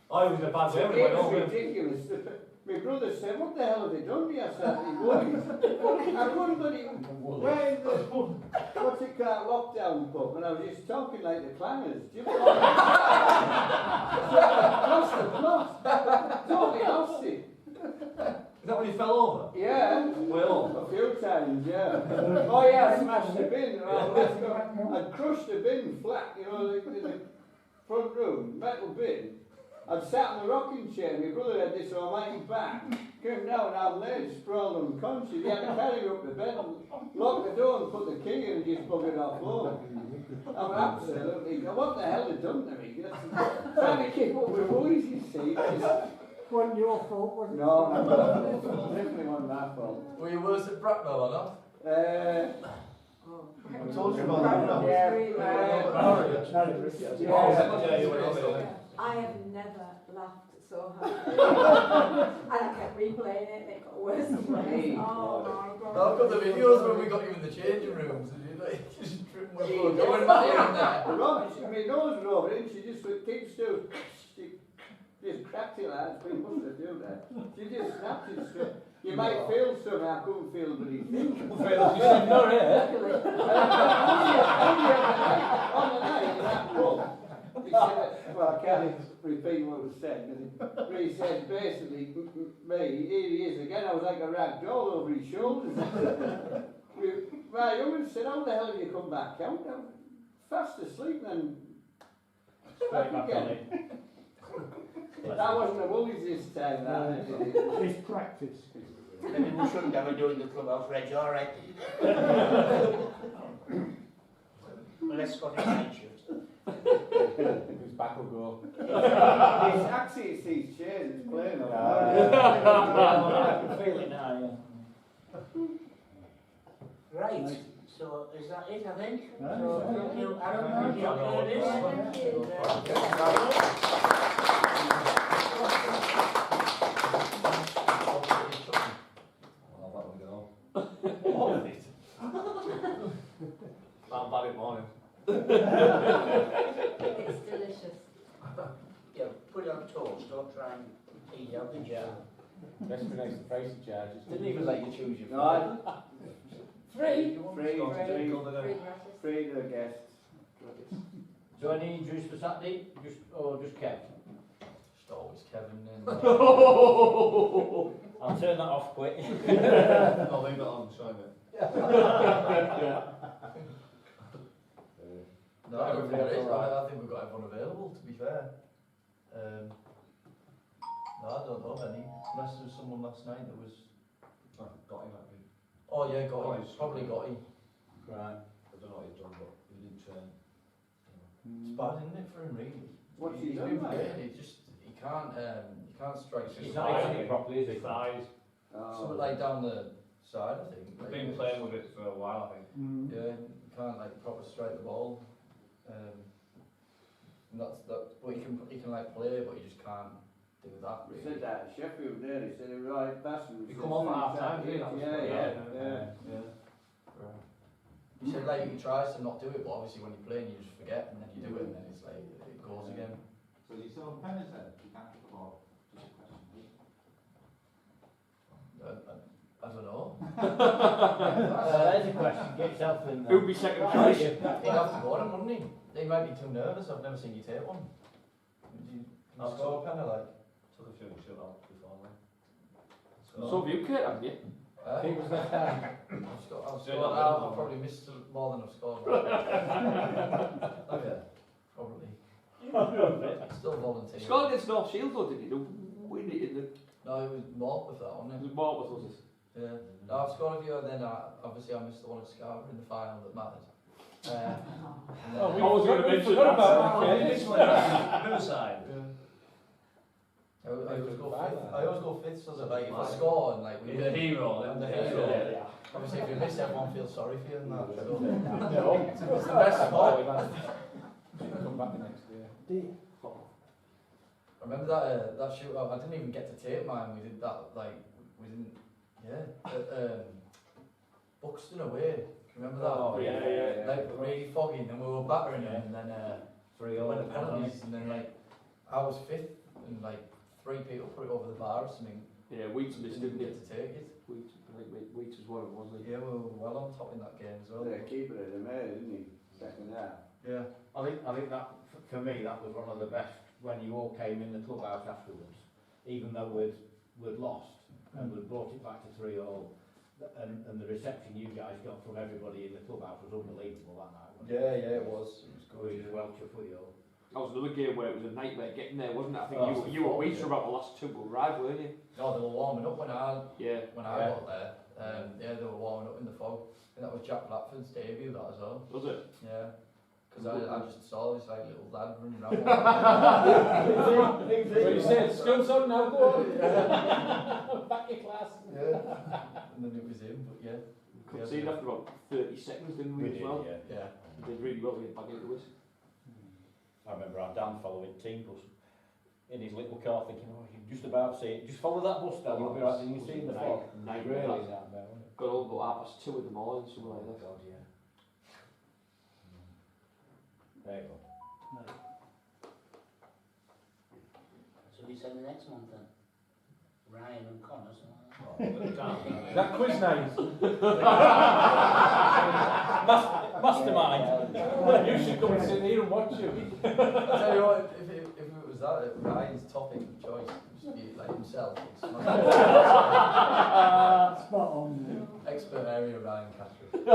Oh, he was in a bad way when he went It was home. ridiculous. My brother said, what the hell have they done to you, Saturday woolies? I couldn't bloody... Where in the... What's it called? Lockdown pub, and I was just talking like the clangers. Do you know what lost the plot. Totally lost it. Is that when he fell over? Yeah. Well, A few times, yeah. Oh yeah, I smashed the bin. I'd crushed the bin flat, in the front room, metal bin. I'd sat in the rocking chair, my brother had this almighty back. Came down, I'm laid, sprawled unconscious. He had to carry me up the bed and lock the door and put the key in and just buggered off home. I'm absolutely... What the hell they done to me? Trying to keep up with boys, you see. Wasn't your fault, was it? No, definitely wasn't my fault. Were you worse at Bracknell or not? I told you about that. I have never laughed so hard. And I kept replaying it and it got worse and worse. Oh my God. I've got the videos when we got you in the changing rooms and you like just tripping with blood. You went back in there. My nose was over it, she just keeps still. She just cracked it like we must have done that. She just snapped it straight. You might feel something, I couldn't feel the thing. Not here. On the night in that pub, he said, well, I can't repeat what was said, but he said basically, me, here he is again, I was like a rag doll over his shoulders. My young'un said, how the hell did you come back out? I'm fast asleep and back again. That wasn't the woolies this time, that. It's practice. Maybe we shouldn't have a do in the clubhouse, Reg, alright. Well, let's go to the night shirt. His back will go. It's actually, it's these chairs, it's playing on. I can feel it now, Right, so is that it, I think? Yeah. So, thank you, Aaron, thank you, Curtis. I'll let them go. All of it. I'm bad at morning. It's delicious. Yeah, put it on toast, don't try and eat it out the jar. Best for next to price charges. Didn't even let you choose your No, Free. free to the guests. So any injuries for Saturday? Just Kev? Just always Kevin and... I'll turn that off quick. I'll leave it on, show me. No, I don't think there is. I think we've got everyone available, to be fair. No, I don't know of any. Unless there was someone last night that was... Oh, got him, I think. Oh yeah, got him. Nice. Probably got him. Right. I don't know what he's done, but he didn't train. It's bad, isn't it, for him really? What's he He's done, been mate? playing, he can't strike He's his not hitting it properly, is he? Thighs. something like down the side, I think. I've been playing with it for a while, I think. Yeah, you can't like proper strike the ball. And that's that. But he can like play, but he just can't do that. We Really. said that at Sheffield there, he said he was right passing. He come off at half time, didn't he? Yeah. Right. He said like he tries to not do it, but obviously when you're playing, you just forget, and then you do it, and then it's like it goes again. So he's still on penalty then? He can't kick the ball? Just a question. I don't know. There's a question, get yourself in there. Who'd be second choice? He'd have to go on him, wouldn't he? He might be too nervous. I've never seen you take one. Can you score a penalty like? Took a few shootouts before then. So have you, Kurt, haven't you? He was left hand. I've probably missed more than I've scored. Oh yeah, probably. Still volunteer. Scored against North Shields though, didn't he? The win it in the... No, it was Morpeth that, wasn't It it? was Morpeth, was it? Yeah. No, I've scored a few, and then obviously I missed the one at Scarborough in the final that mattered. Oh, we was going to mention that. Riverside. I always go fifth, so that like if I score and like we You're the hero, I'm the then. hero. Yeah. Obviously, if you miss, everyone feels sorry for you and that. So. No. It's the best sport. Come back the next year. I remember that shootout. I didn't even get to tape mine. We did that like we didn't. Yeah. At, Buxton away. Remember that? Oh, yeah. Like really foggy, and then we were battering it, and then 3-0. went to penalties, and then like I was fifth, and like 3 people put it over the bar or something. Yeah, Weeks missed, didn't Didn't he? get to take it. Weeks was one of them, wasn't he? Yeah, we were well on top in that game as well. The keeper of the mayor, didn't he? Second half. Yeah. I think that, for me, that was one of the best when you all came in the clubhouse afterwards, even though we'd lost and we'd brought it back to 3-0, and the reception you guys got from everybody in the clubhouse was unbelievable that night. Wasn't it? Yeah, it was. It was We good. was well chuffed with you all. That was another game where it was a nightmare getting there, wasn't it? I think Oh, you and Weeks yeah. were about the last two to arrive, weren't you? No, they were warming up when I Yeah. got there. Yeah, they were warming up in the fog. And that was Jack Blackford's debut, that as well. Was it? Yeah. Because I just saw this like little lad running around. So you said, school's on now, go on. Back your class. Yeah. And then it was him, but yeah. Conceded after about 30 seconds, didn't we, as well? Yeah. Yeah. Did really well to get back into it. I remember our Dan following team bus in his little car thinking, oh, you can just about see it. Just follow that bus down, you'll be right, and you see in the fog. Nightmare. Really nightmare, wasn't it? Got home about 2:30 in the morning, something like that. God, yeah. There you go. So we send the next month then? Ryan and Connor, something like that. That quiz night. Mastermind. You should come and sit here and watch him. I tell you what, if it was that, Ryan's topic choice would be like himself. Spot on. Expert area Ryan Catherine.